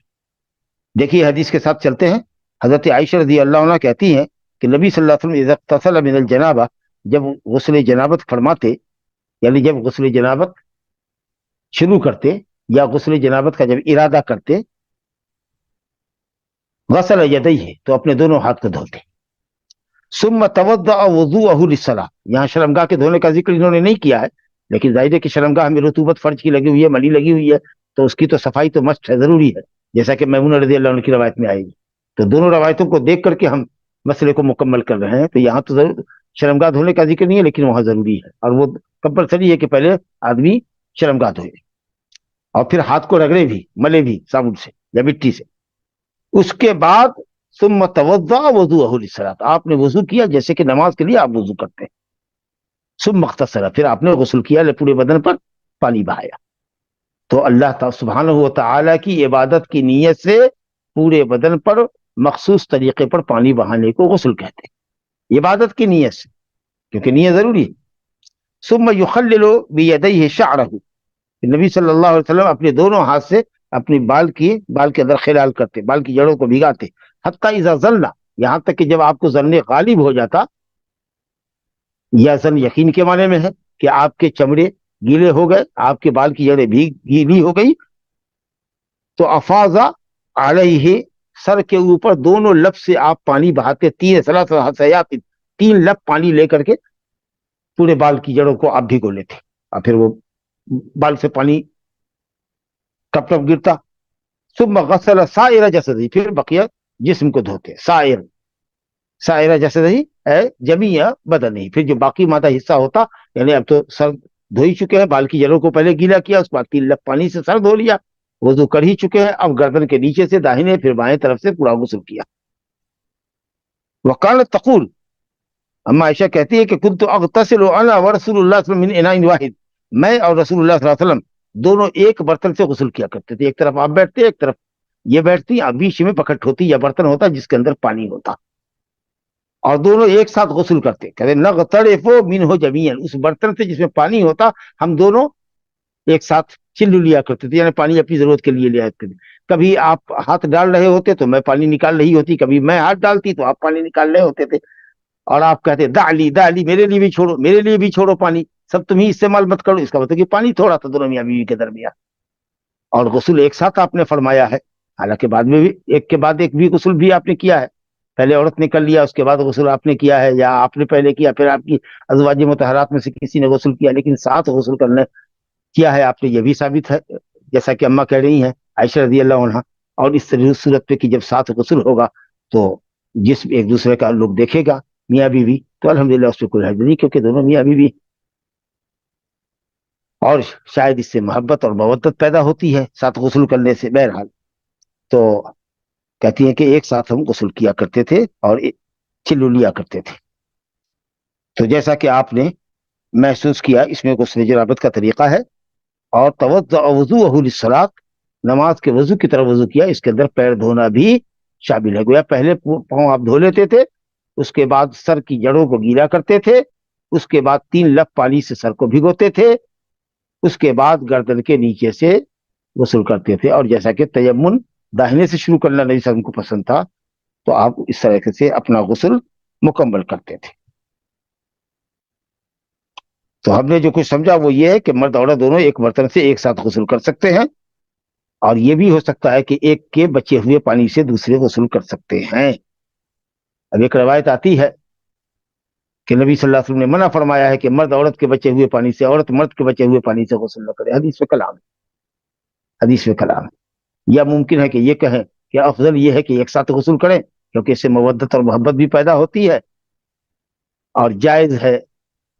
S3: دیکھیے حدیث کے ساتھ چلتے ہیں۔ حضرت عائشہ رضی اللہ عنہ کہتی ہیں کہ نبی صلی اللہ علیہ وسلم اذا اغتسل من الجنابہ، جب غسل جنابت فرماتے، یعنی جب غسل جنابت شروع کرتے یا غسل جنابت کا جب ارادہ کرتے، غسل یدیہ، تو اپنے دونوں ہاتھ کو دھوتے، ثم توضأ وضوءہ للصلاۃ، یہاں شرمگاہ کے دھونے کا ذکر انہوں نے نہیں کیا ہے، لیکن ظاہر ہے کہ شرمگاہ میں رطوبت فرج کی لگی ہوئی ہے، ملی لگی ہوئی ہے، تو اس کی تو صفائی تو مست ہے، ضروری ہے، جیسا کہ میمونہ رضی اللہ عنہ کی روایت میں آئے گی۔ تو دونوں روایتوں کو دیکھ کر کے ہم مسئلے کو مکمل کر رہے ہیں، تو یہاں تو ضرور شرمگاہ دھونے کا ذکر نہیں ہے، لیکن وہاں ضروری ہے، اور وہ کمپلسری ہے کہ پہلے آدمی شرمگاہ دھوئے، اور پھر ہاتھ کو رگڑے بھی، ملے بھی صابن سے یا مٹی سے۔ اس کے بعد ثم توضأ وضوءہ للصلاۃ، آپ نے وضو کیا جیسے کہ نماز کے لیے آپ وضو کرتے ہیں، ثم اغتسل، پھر آپ نے غسل کیا، پورے بدن پر پانی بہایا. تو اللہ تعالی سبحانہ و تعالی کی عبادت کی نیت سے پورے بدن پر مخصوص طریقے پر پانی بہانے کو غسل کہتے ہیں، عبادت کی نیت سے، کیونکہ نیت ضروری ہے. ثم یخلل بیدیہ شعرہ، نبی صلی اللہ علیہ وسلم اپنے دونوں ہاتھ سے اپنی بال کے اندر خلال کرتے، بال کی جڑوں کو بھگاتے، حتی اذا ظل، یہاں تک کہ جب آپ کو ظن غالب ہو جاتا، یا ظن یقین کے معنی میں ہے کہ آپ کے چمڑے گیلے ہو گئے، آپ کے بال کی جڑیں بھی گیلی ہو گئی، تو افاض علیہ، سر کے اوپر دونوں لب سے آپ پانی بہاتے، تین لب پانی لے کر کے پورے بال کی جڑوں کو آپ بھگو لیتے، اور پھر وہ بال سے پانی ٹپ ٹپ گرتا. ثم غسل سائر جسدی، پھر بقیہ جسم کو دھوتے، سائر جسدی ہے جمیع بدنی، پھر جو باقی مادہ حصہ ہوتا، یعنی اب تو سر دھو ہی چکے ہیں، بال کی جڑوں کو پہلے گیلا کیا، اس کے بعد 3 لب پانی سے سر دھو لیا، وضو کر ہی چکے ہیں، اب گردن کے نیچے سے داہنے پھر بائیں طرف سے پورا غسل کیا. وقالت تقول، اما عائشہ کہتی ہے کہ کنت اغتسل انا ورسول اللہ صلی اللہ علیہ وسلم من اناء واحد، میں اور رسول اللہ صلی اللہ علیہ وسلم دونوں ایک برتن سے غسل کیا کرتے تھے، ایک طرف آپ بیٹھتے، ایک طرف یہ بیٹھتی، اب بیچ میں بکٹ ہوتی یا برتن ہوتا جس کے اندر پانی ہوتا، اور دونوں ایک ساتھ غسل کرتے. کہتے نغترف منہ جمیعا، اس برتن سے جس میں پانی ہوتا ہم دونوں ایک ساتھ چل لیا کرتے تھے، یعنی پانی اپنی ضرورت کے لیے لیا کرتے تھے. کبھی آپ ہاتھ ڈال رہے ہوتے تو میں پانی نکال رہی ہوتی، کبھی میں ہاتھ ڈالتی تو آپ پانی نکال رہے ہوتے تھے، اور آپ کہتے دعلی دعلی، میرے لیے بھی چھوڑو، میرے لیے بھی چھوڑو پانی، سب تم ہی استعمال مت کرو. اس کا مطلب کہ پانی تھوڑا تھا دونوں میاں بیوی کے درمیان، اور غسل ایک ساتھ آپ نے فرمایا ہے، حالانکہ بعد میں بھی ایک کے بعد ایک بھی غسل بھی آپ نے کیا ہے، پہلے عورت نے کر لیا، اس کے بعد غسل آپ نے کیا ہے، یا آپ نے پہلے کیا پھر آپ کی ازواج مطہرات میں سے کسی نے غسل کیا، لیکن ساتھ غسل کرنے کیا ہے آپ نے، یہ بھی ثابت ہے، جیسا کہ اماں کہہ رہی ہیں عائشہ رضی اللہ عنہا. اور اس صورت پہ کہ جب ساتھ غسل ہوگا تو جسم ایک دوسرے کا لوگ دیکھے گا میاں بیوی، تو الحمدللہ اس پہ کوئی حرج نہیں، کیونکہ دونوں میاں بیوی، اور شاید اس سے محبت اور مودت پیدا ہوتی ہے ساتھ غسل کرنے سے. بہرحال تو کہتی ہیں کہ ایک ساتھ ہم غسل کیا کرتے تھے اور چلو لیا کرتے تھے. تو جیسا کہ آپ نے محسوس کیا اس میں غسل جنابت کا طریقہ ہے. اور توضع وضوءہ للصلاۃ، نماز کے وضو کی طرح وضو کیا، اس کے اندر پیر دھونا بھی شامل ہے. گویا پہلے پاؤں آپ دھو لیتے تھے، اس کے بعد سر کی جڑوں کو گیلا کرتے تھے، اس کے بعد 3 لب پانی سے سر کو بھگوتے تھے، اس کے بعد گردن کے نیچے سے غسل کرتے تھے. اور جیسا کہ تیمم داہنے سے شروع کرنا نبی صلی اللہ علیہ وسلم کو پسند تھا، تو آپ اس طریقے سے اپنا غسل مکمل کرتے تھے. تو ہم نے جو کچھ سمجھا وہ یہ ہے کہ مرد عورت دونوں ایک برتن سے ایک ساتھ غسل کر سکتے ہیں، اور یہ بھی ہو سکتا ہے کہ ایک کے بچے ہوئے پانی سے دوسرے غسل کر سکتے ہیں. اب ایک روایت آتی ہے کہ نبی صلی اللہ علیہ وسلم نے منع فرمایا ہے کہ مرد عورت کے بچے ہوئے پانی سے، عورت مرد کے بچے ہوئے پانی سے غسل نہ کرے. حدیث میں کلام ہے، حدیث میں کلام ہے. یا ممکن ہے کہ یہ کہیں کہ افضل یہ ہے کہ ایک ساتھ غسل کریں، کیونکہ اس سے مودت اور محبت بھی پیدا ہوتی ہے، اور جائز ہے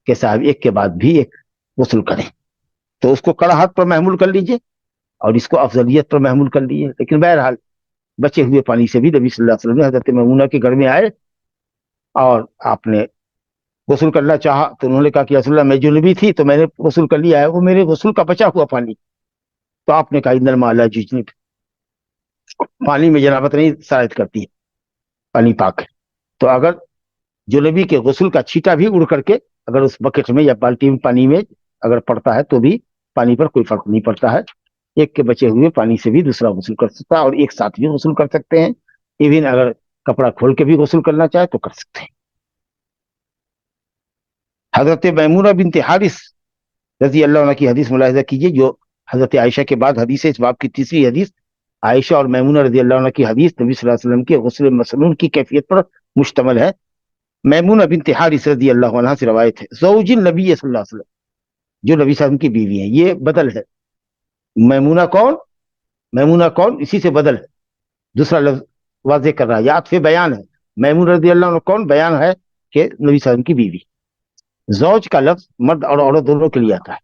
S3: کہ صاحب ایک کے بعد بھی ایک غسل کریں. تو اس کو کڑاہٹ پر محمول کر لیجئے اور اس کو افضلیت پر محمول کر لیجئے. لیکن بہرحال بچے ہوئے پانی سے بھی نبی صلی اللہ علیہ وسلم نے حضرت میمونہ کے گھر میں آئے اور آپ نے غسل کرنا چاہا تو انہوں نے کہا کہ رسول اللہ میں جنبی تھی تو میں نے غسل کر لیا ہے، وہ میرے غسل کا بچا ہوا پانی. تو آپ نے کہا ان الماء لا یجنب، پانی میں جنابت نہیں سرایت کرتی ہے، پانی پاک ہے. تو اگر جنبی کے غسل کا چھیٹا بھی اڑ کر کے اگر اس بکٹ میں یا بالٹی میں پانی میں اگر پڑتا ہے تو بھی پانی پر کوئی فرق نہیں پڑتا ہے. ایک کے بچے ہوئے پانی سے بھی دوسرا غسل کر سکتا ہے، اور ایک ساتھ بھی غسل کر سکتے ہیں. ایون اگر کپڑا کھول کے بھی غسل کرنا چاہے تو کر سکتے ہیں. حضرت میمونہ بنت حارث رضی اللہ عنہ کی حدیث ملاحظہ کیجئے، جو حضرت عائشہ کے بعد حدیث ہے، اس باب کی تیسری حدیث. عائشہ اور میمونہ رضی اللہ عنہ کی حدیث نبی صلی اللہ علیہ وسلم کے غسل مسنون کی کیفیت پر مشتمل ہے. میمونہ بنت حارث رضی اللہ عنہ سے روایت ہے، زوج النبی صلی اللہ علیہ وسلم، جو نبی صلی اللہ علیہ وسلم کی بیوی ہیں. یہ بدل ہے، میمونہ کون، میمونہ کون، اسی سے بدل ہے، دوسرا لفظ واضح کر رہا ہے، یا عطف بیان ہے. میمونہ رضی اللہ عنہ کون، بیان ہے کہ نبی صلی اللہ علیہ وسلم کی بیوی. زوج کا لفظ مرد اور عورت دونوں کے لیے آتا ہے.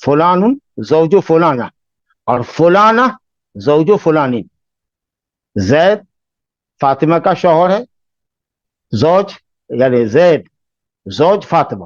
S3: فلان زوج فلانہ، اور فلانہ زوج فلانی. زید فاطمہ کا شوہر ہے، زوج یعنی زید زوج فاطمہ،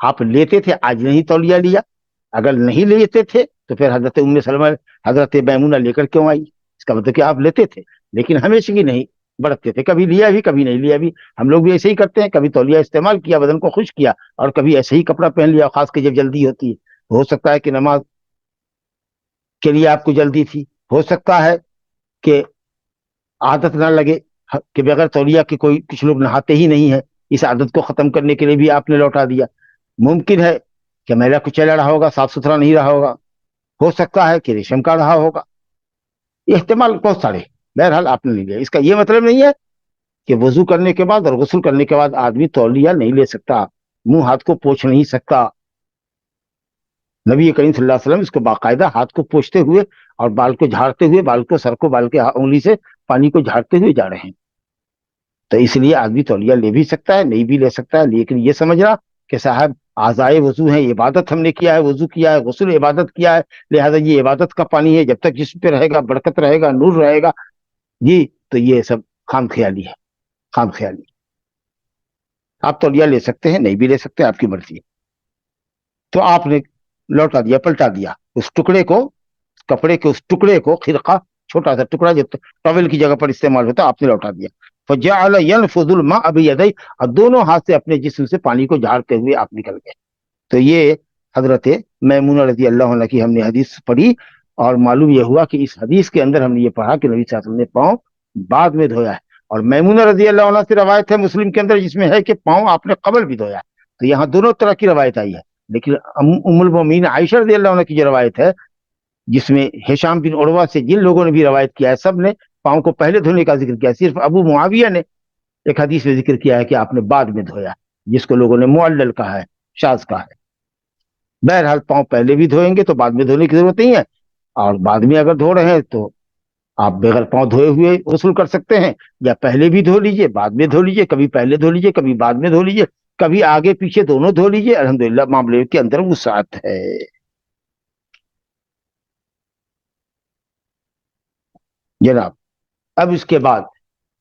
S3: آپ لیتے تھے، آج نہیں تولیہ لیا. اگر نہیں لیتے تھے تو پھر حضرت ام سلمہ حضرت میمونہ لے کر کیوں آئی؟ اس کا مطلب کہ آپ لیتے تھے لیکن ہمیشہ کی نہیں برتتے تھے، کبھی لیا بھی کبھی نہیں لیا بھی. ہم لوگ بھی ایسے ہی کرتے ہیں، کبھی تولیہ استعمال کیا بدن کو خشک کیا اور کبھی ایسے ہی کپڑا پہن لیا، خاص کر جب جلدی ہوتی ہے. ہو سکتا ہے کہ نماز کے لیے آپ کو جلدی تھی، ہو سکتا ہے کہ عادت نہ لگے کہ بغیر تولیہ کے کوئی کچھ لوگ نہاتے ہی نہیں ہے، اس عادت کو ختم کرنے کے لیے بھی آپ نے لوٹا دیا. ممکن ہے کہ میلا کچیلا رہا ہوگا، صاف ستھرا نہیں رہا ہوگا، ہو سکتا ہے کہ ریشم کا رہا ہوگا، یہ احتمال بہت سارے. بہرحال آپ نے نہیں لیا. اس کا یہ مطلب نہیں ہے کہ وضو کرنے کے بعد اور غسل کرنے کے بعد آدمی تولیہ نہیں لے سکتا، منہ ہاتھ کو پوچھ نہیں سکتا. نبی کریم صلی اللہ علیہ وسلم اس کو باقاعدہ ہاتھ کو پوچھتے ہوئے اور بال کو جھاڑتے ہوئے، بال کو سر کو بال کے انگلی سے پانی کو جھاڑتے ہوئے جا رہے ہیں. تو اس لیے آدمی تولیہ لے بھی سکتا ہے، نہیں بھی لے سکتا ہے. لیکن یہ سمجھنا کہ صاحب اعضائے وضو ہیں، عبادت ہم نے کیا ہے، وضو کیا ہے، غسل عبادت کیا ہے، لہذا یہ عبادت کا پانی ہے، جب تک جسم پہ رہے گا برکت رہے گا، نور رہے گا، جی تو یہ سب خام خیالی ہے، خام خیالی. آپ تولیہ لے سکتے ہیں، نہیں بھی لے سکتے، آپ کی مرضی ہے. تو آپ نے لوٹا دیا، پلٹا دیا اس ٹکڑے کو، کپڑے کے اس ٹکڑے کو، خرقہ چھوٹا سا ٹکڑا جو ٹاول کی جگہ پر استعمال ہوتا، آپ نے لوٹا دیا. فجعل ينفض الماء بيديه، اور دونوں ہاتھ سے اپنے جسم سے پانی کو جھاڑتے ہوئے آپ نکل گئے. تو یہ حضرت میمونہ رضی اللہ عنہ کی ہم نے حدیث پڑھی اور معلوم یہ ہوا کہ اس حدیث کے اندر ہم نے یہ پڑھا کہ نبی صلی اللہ علیہ وسلم نے پاؤں بعد میں دھویا ہے. اور میمونہ رضی اللہ عنہ سے روایت ہے مسلم کے اندر جس میں ہے کہ پاؤں آپ نے قبل بھی دھویا. تو یہاں دونوں طرح کی روایت آئی ہے. لیکن ام المومنین عائشہ رضی اللہ عنہ کی جو روایت ہے جس میں ہشام بن عروہ سے جن لوگوں نے بھی روایت کیا ہے سب نے پاؤں کو پہلے دھونے کا ذکر کیا. صرف ابو معاویہ نے ایک حدیث میں ذکر کیا ہے کہ آپ نے بعد میں دھویا، جس کو لوگوں نے معلل کہا ہے، شاذ کہا ہے. بہرحال پاؤں پہلے بھی دھوئیں گے تو بعد میں دھونے کی ضرورت نہیں ہے، اور بعد میں اگر دھو رہے ہیں تو آپ بغیر پاؤں دھوئے ہوئے غسل کر سکتے ہیں، یا پہلے بھی دھو لیجئے بعد میں دھو لیجئے، کبھی پہلے دھو لیجئے کبھی بعد میں دھو لیجئے، کبھی آگے پیچھے دونوں دھو لیجئے. الحمدللہ معاملے کے اندر وسعت ہے. جناب اب اس کے بعد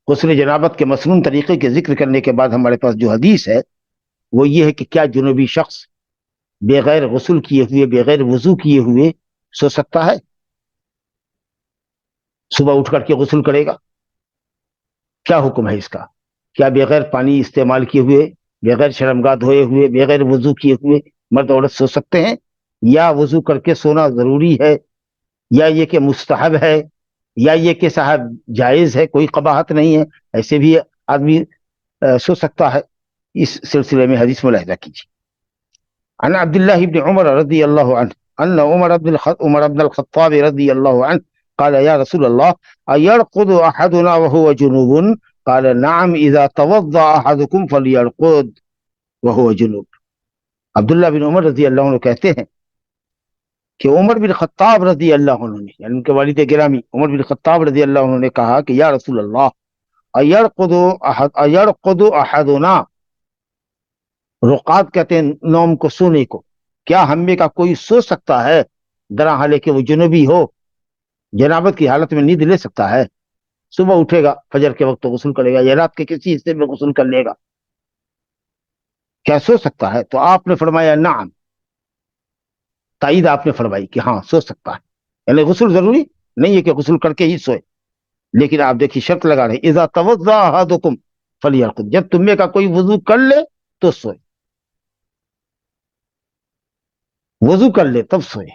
S3: غسل جنابت کے مسنون طریقے کے ذکر کرنے کے بعد ہمارے پاس جو حدیث ہے وہ یہ ہے کہ کیا جنوبی شخص بغیر غسل کیے ہوئے، بغیر وضو کیے ہوئے سو سکتا ہے؟ صبح اٹھ کر کے غسل کرے گا، کیا حکم ہے اس کا؟ کیا بغیر پانی استعمال کیے ہوئے، بغیر شرمگاہ دھوئے ہوئے، بغیر وضو کیے ہوئے مرد عورت سو سکتے ہیں؟ یا وضو کر کے سونا ضروری ہے، یا یہ کہ مستحب ہے، یا یہ کہ صاحب جائز ہے، کوئی قباحت نہیں ہے، ایسے بھی آدمی سو سکتا ہے؟ اس سلسلے میں حدیث ملاحظہ کیجیے. عن عبد الله بن عمر رضي الله عنه أن عمر بن الخطاب رضي الله عنه قال يا رسول الله أيرقد أحدنا وهو جنوب؟ قال نعم إذا توضأ أحدكم فليرقد وهو جنوب. عبداللہ بن عمر رضی اللہ عنہ کہتے ہیں کہ عمر بن خطاب رضی اللہ عنہ نے، یعنی ان کے والد گرامی عمر بن خطاب رضی اللہ عنہ نے کہا کہ یا رسول اللہ أيرقد أحدنا، رقاد کہتے ہیں نوم کو، سونے کو، کیا ہم میں کا کوئی سو سکتا ہے درا حالے کہ وہ جنوبی ہو، جنابت کی حالت میں نیند لے سکتا ہے؟ صبح اٹھے گا فجر کے وقت غسل کرے گا یا رات کے کسی حصے میں غسل کر لے گا، کیا سو سکتا ہے؟ تو آپ نے فرمایا نعم، تائید آپ نے فرمائی کہ ہاں سو سکتا ہے. یعنی غسل ضروری نہیں ہے کہ غسل کر کے ہی سوئے، لیکن آپ دیکھیے شرط لگا رہے اذا توضأ احدکم فلیرقد، جب تم میں کا کوئی وضو کر لے تو سوئے، وضو کر لے تب سوئے.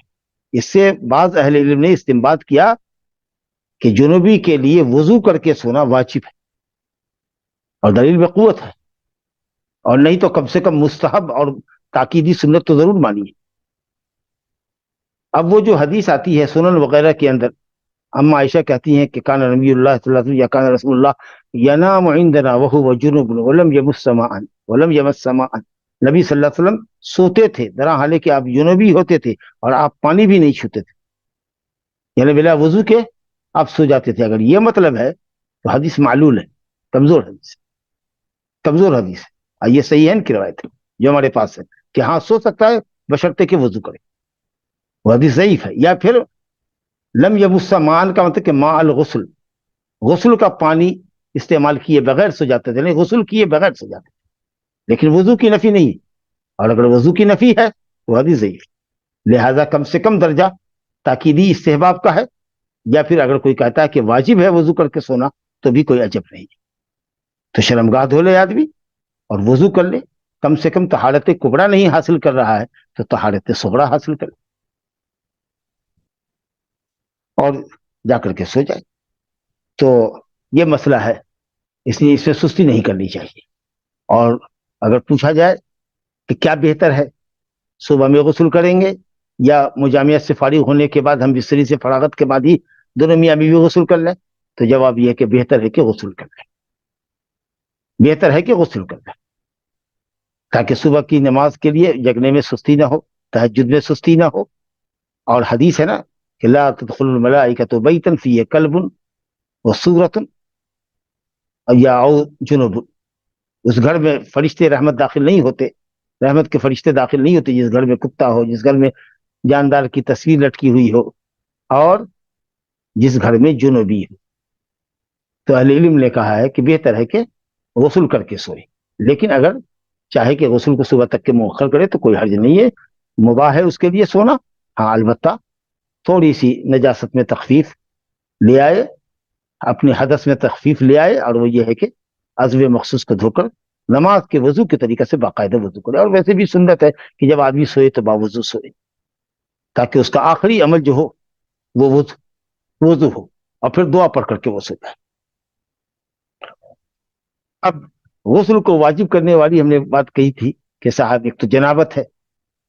S3: اس سے بعض اہل علم نے استنباط کیا کہ جنوبی کے لیے وضو کر کے سونا واجب ہے اور دلیل بقوت ہے، اور نہیں تو کم سے کم مستحب اور تاکیدی سنت تو ضرور مانیے. اب وہ جو حدیث آتی ہے سنن وغیرہ کے اندر، اما عائشہ کہتی ہیں کہ کان نبی اللہ صلی اللہ علیہ وسلم یا کان رسول اللہ ینام عندنا وهو جنوب ولم یمس ماء، نبی صلی اللہ علیہ وسلم سوتے تھے درا حالے کہ آپ جنوبی ہوتے تھے اور آپ پانی بھی نہیں چھوتے تھے، یعنی بلا وضو کے آپ سو جاتے تھے. اگر یہ مطلب ہے تو حدیث معلول ہے، کمزور حدیث، کمزور حدیث ہے. یہ صحیح ہے کی روایت ہے جو ہمارے پاس ہے کہ ہاں سو سکتا ہے بشرطے کہ وضو کرے، وہ حدیث ضعیف ہے. یا پھر لم یمس مان کا مطلب کہ ماء الغسل، غسل کا پانی استعمال کیے بغیر سو جاتے تھے، نہیں غسل کیے بغیر سو جاتے تھے، لیکن وضو کی نفی نہیں. اور اگر وضو کی نفی ہے تو حدیث ضعیف. لہذا کم سے کم درجہ تاکیدی استحباب کا ہے. یا پھر اگر کوئی کہتا ہے کہ واجب ہے وضو کر کے سونا تو بھی کوئی عجب نہیں. تو شرمگاہ دھو لے آدمی اور وضو کر لے. کم سے کم طہارت کبریٰ نہیں حاصل کر رہا ہے تو طہارت صغریٰ حاصل کر لے اور جا کر کے سو جائے. تو یہ مسئلہ ہے، اس لیے اس میں سستی نہیں کرنی چاہیے. اور اگر پوچھا جائے کہ کیا بہتر ہے، صبح میں غسل کریں گے یا مجامعت سے فارغ ہونے کے بعد، ہم بستری سے فراغت کے بعد ہی دونوں میاں بیوی غسل کر لیں، تو جواب یہ ہے کہ بہتر ہے کہ غسل کر لیں. بہتر ہے کہ غسل کر لیں تاکہ صبح کی نماز کے لیے جگنے میں سستی نہ ہو، تہجد میں سستی نہ ہو. اور حدیث ہے نا کہ لا تدخل الملائکۃ بیتا فیہ کلب وصورۃ یا او جنب. اس گھر میں فرشتے رحمت داخل نہیں ہوتے، رحمت کے فرشتے داخل نہیں ہوتے جس گھر میں کتا ہو، جس گھر میں جاندار کی تصویر لٹکی ہوئی ہو، اور جس گھر میں جنوبی ہو. تو اہل علم نے کہا ہے کہ بہتر ہے کہ غسل کر کے سوئے. لیکن اگر چاہے کہ غسل کو صبح تک کے مؤخر کرے تو کوئی حرج نہیں ہے، مباح ہے اس کے لیے سونا. ہاں البتہ تھوڑی سی نجاست میں تخفیف لے آئے، اپنے حدث میں تخفیف لے آئے، اور وہ یہ ہے کہ عضو مخصوص کو دھو کر نماز کے وضو کے طریقے سے باقاعدہ وضو کرے. اور ویسے بھی سنت ہے کہ جب آدمی سوئے تو باوضو سوئے، تاکہ اس کا آخری عمل جو ہو وہ وضو ہو، اور پھر دعا پڑھ کر کے وہ سو جائے. اب غسل کو واجب کرنے والی ہم نے بات کہی تھی کہ صاحب ایک تو جنابت ہے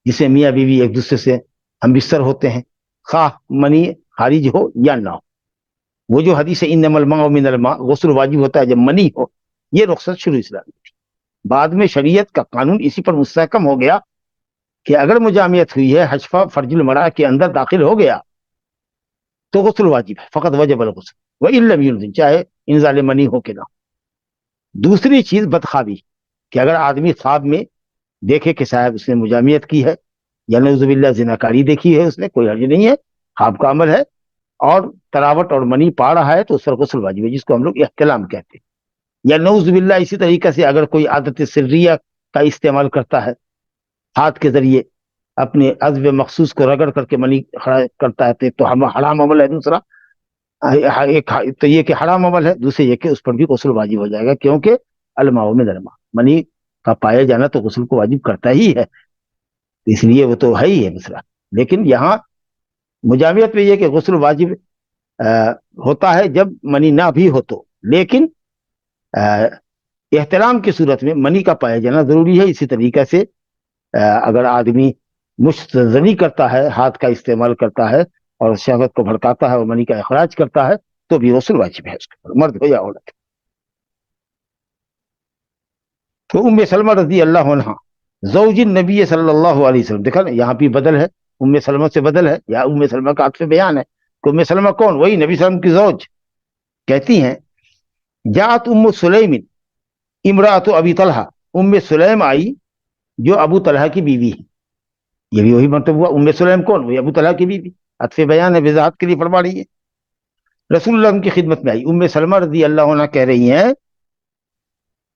S3: جسے میاں بیوی ایک دوسرے سے ہم بستر ہوتے ہیں، خواہ منی خارج ہو یا نہ ہو. وہ جو حدیث انما الماء من الماء، غسل واجب ہوتا ہے جب منی ہو، یہ رخصت شروع اسلام میں تھی. بعد میں شریعت کا قانون اسی پر مستحکم ہو گیا کہ اگر مجامعت ہوئی ہے، حشفہ فرج المرأہ کے اندر داخل ہو گیا تو غسل واجب ہے، فقط وجب الغسل وإن لم ينزل، چاہے انزال منی ہو کہ نہ. دوسری چیز بدخوابی، کہ اگر آدمی خواب میں دیکھے کہ صاحب اس نے مجامعت کی ہے یا نعوذ باللہ زناکاری دیکھی ہے، اس نے کوئی حرج نہیں ہے، خواب کا عمل ہے، اور تراوٹ اور منی پا رہا ہے تو اس پر غسل واجب ہے، جس کو ہم لوگ احتلام کہتے ہیں. یا نعوذ باللہ اسی طریقے سے اگر کوئی عادت سریہ کا استعمال کرتا ہے، ہاتھ کے ذریعے اپنے عضو مخصوص کو رگڑ کر کے منی کھڑا کرتا ہے، تو حرام عمل ہے. دوسرا ایک تو یہ کہ حرام عمل ہے، دوسرے یہ کہ اس پر بھی غسل واجب ہو جائے گا، کیونکہ الماء من الماء، منی کا پایا جانا تو غسل کو واجب کرتا ہی ہے، اس لیے وہ تو ہے ہی ہے مسئلہ. لیکن یہاں مجامعت میں یہ کہ غسل واجب ہوتا ہے جب منی نہ بھی ہو تو، لیکن احترام کی صورت میں منی کا پایا جانا ضروری ہے. اسی طریقے سے اگر آدمی مشت زنی کرتا ہے، ہاتھ کا استعمال کرتا ہے اور شہوت کو بھڑکاتا ہے اور منی کا اخراج کرتا ہے تو بھی غسل واجب ہے اس کے اوپر، مرد ہو یا عورت. تو ام سلمہ رضی اللہ عنہ زوج النبی صلی اللہ علیہ وسلم، دیکھا نا یہاں بھی بدل ہے، ام سلمہ سے بدل ہے، یا ام سلمہ کا عطف بیان ہے کہ ام سلمہ کون؟ وہی نبی صلی اللہ علیہ وسلم کی زوج. کہتی ہیں جاءت ام سلیم امراۃ ابی طلحہ، ام سلیم آئی جو ابو طلحہ کی بیوی ہے. یہ بھی وہی مطلب ہوا، ام سلیم کون؟ وہی ابو طلحہ کی بیوی، عطف بیان ہے، وضاحت کے لیے فرما رہی ہے. رسول اللہ کی خدمت میں آئی. ام سلمہ رضی اللہ عنہ کہہ رہی ہیں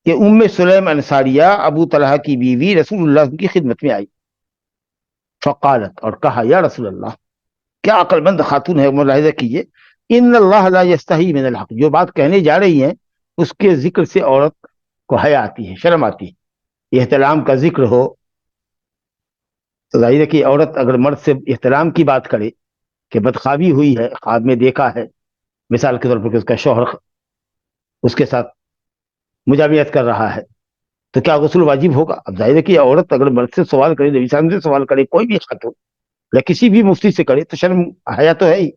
S3: کہ ام سلیم انصاریہ ابو طلحہ کی بیوی رسول اللہ کی خدمت میں آئی. فقالت، اور کہا یا رسول اللہ، کیا عقل مند خاتون ہے، ملاحظہ کیجئے، ان اللہ لا یستحی من الحق، جو بات کہنے جا رہی ہیں اس کے ذکر سے عورت کو حیا آتی ہے، شرم آتی ہے. احترام کا ذکر ہو تو ظاہر ہے کہ عورت اگر مرد سے احترام کی بات کرے کہ بدخوابی ہوئی ہے، خواب میں دیکھا ہے مثال کے طور پر کہ اس کا شوہر اس کے ساتھ مجامعت کر رہا ہے، تو کیا غسل واجب ہوگا؟ اب ظاہر ہے کہ عورت اگر مرد سے سوال کرے، نبی صلی اللہ علیہ وسلم سے سوال کرے، کوئی بھی خاتون یا کسی بھی مفتی سے کرے تو شرم حیا تو ہے ہی،